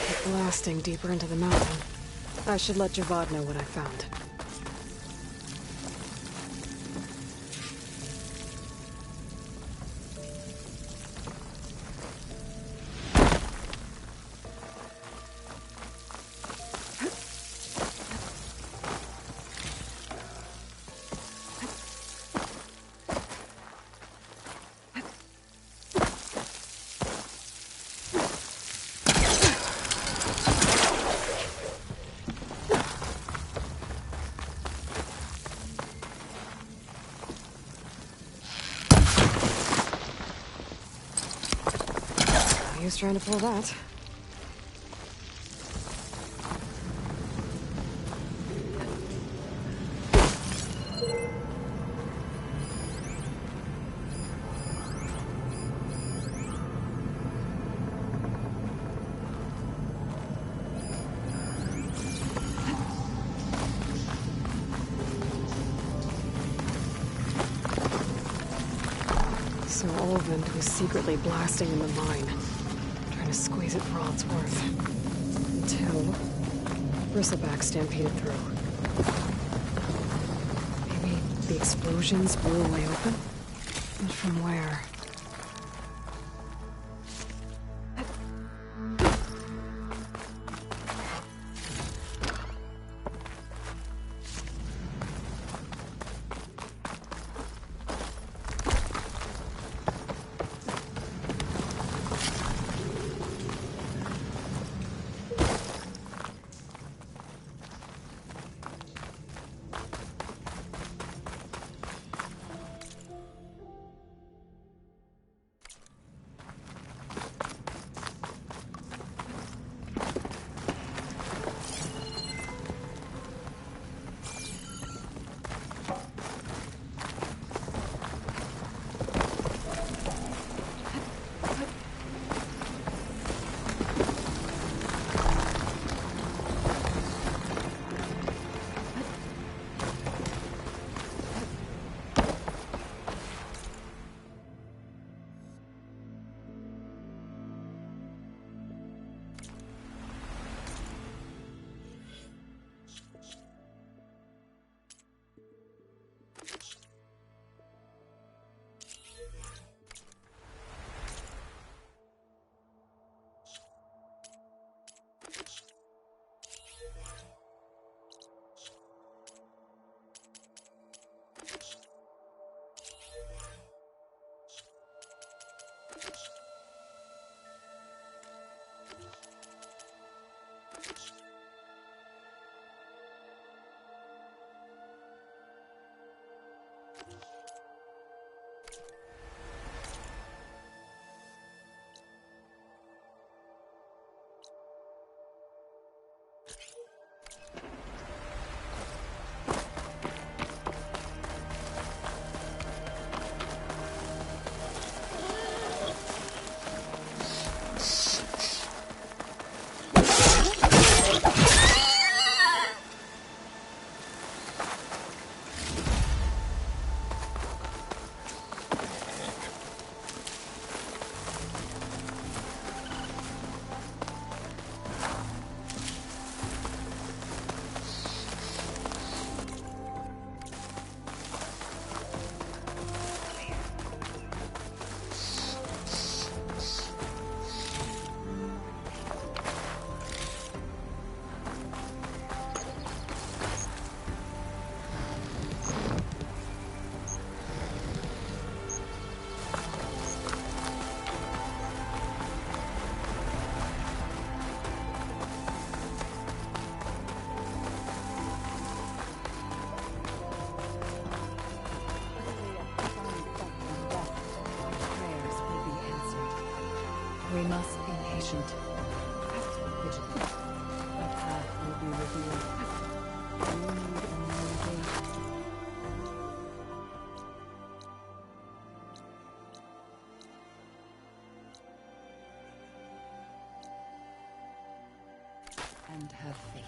Keep blasting deeper into the mountain. I should let Javad know what I found. He was trying to pull that. So Olvend was secretly blasting in the mine. To squeeze it for all it's worth. Until Bristleback stampeded through. Maybe the explosions blew a way open? But from where? We must be patient. Vigilant. The path will be revealed. We need only wait. And have faith.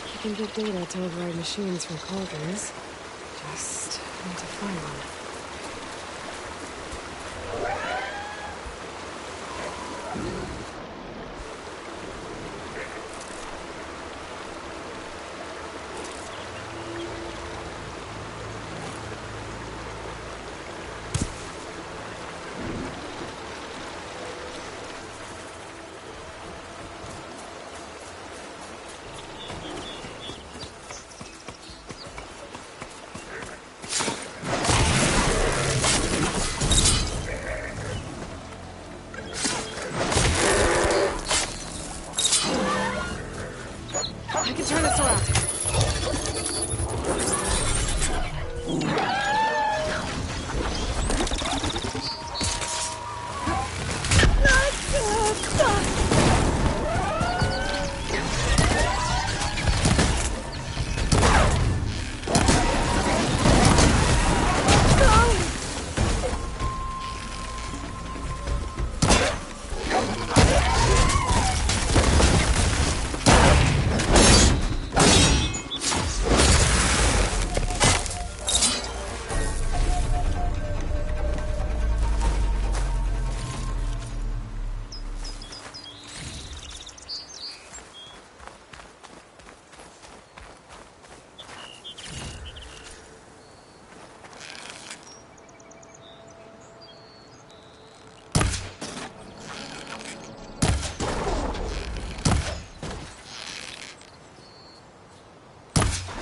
I can get data to override machines from cauldrons. Just need to find one. I can turn this around.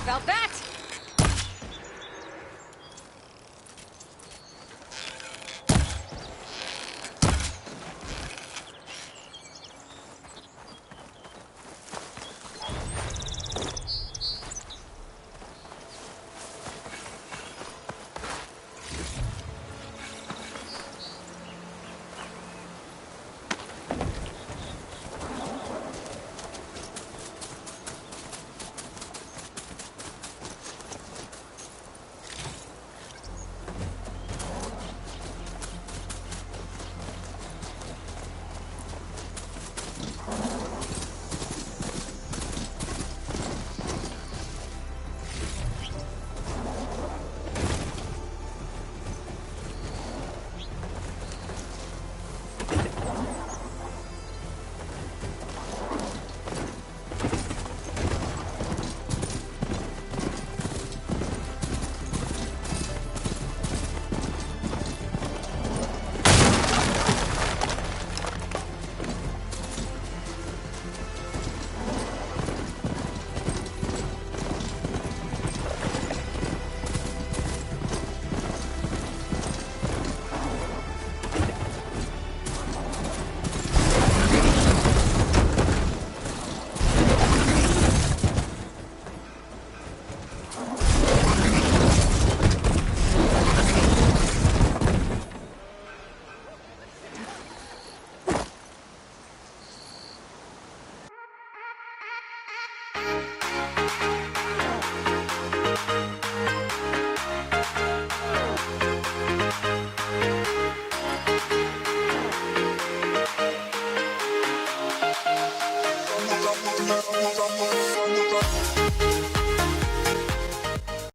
Felt that?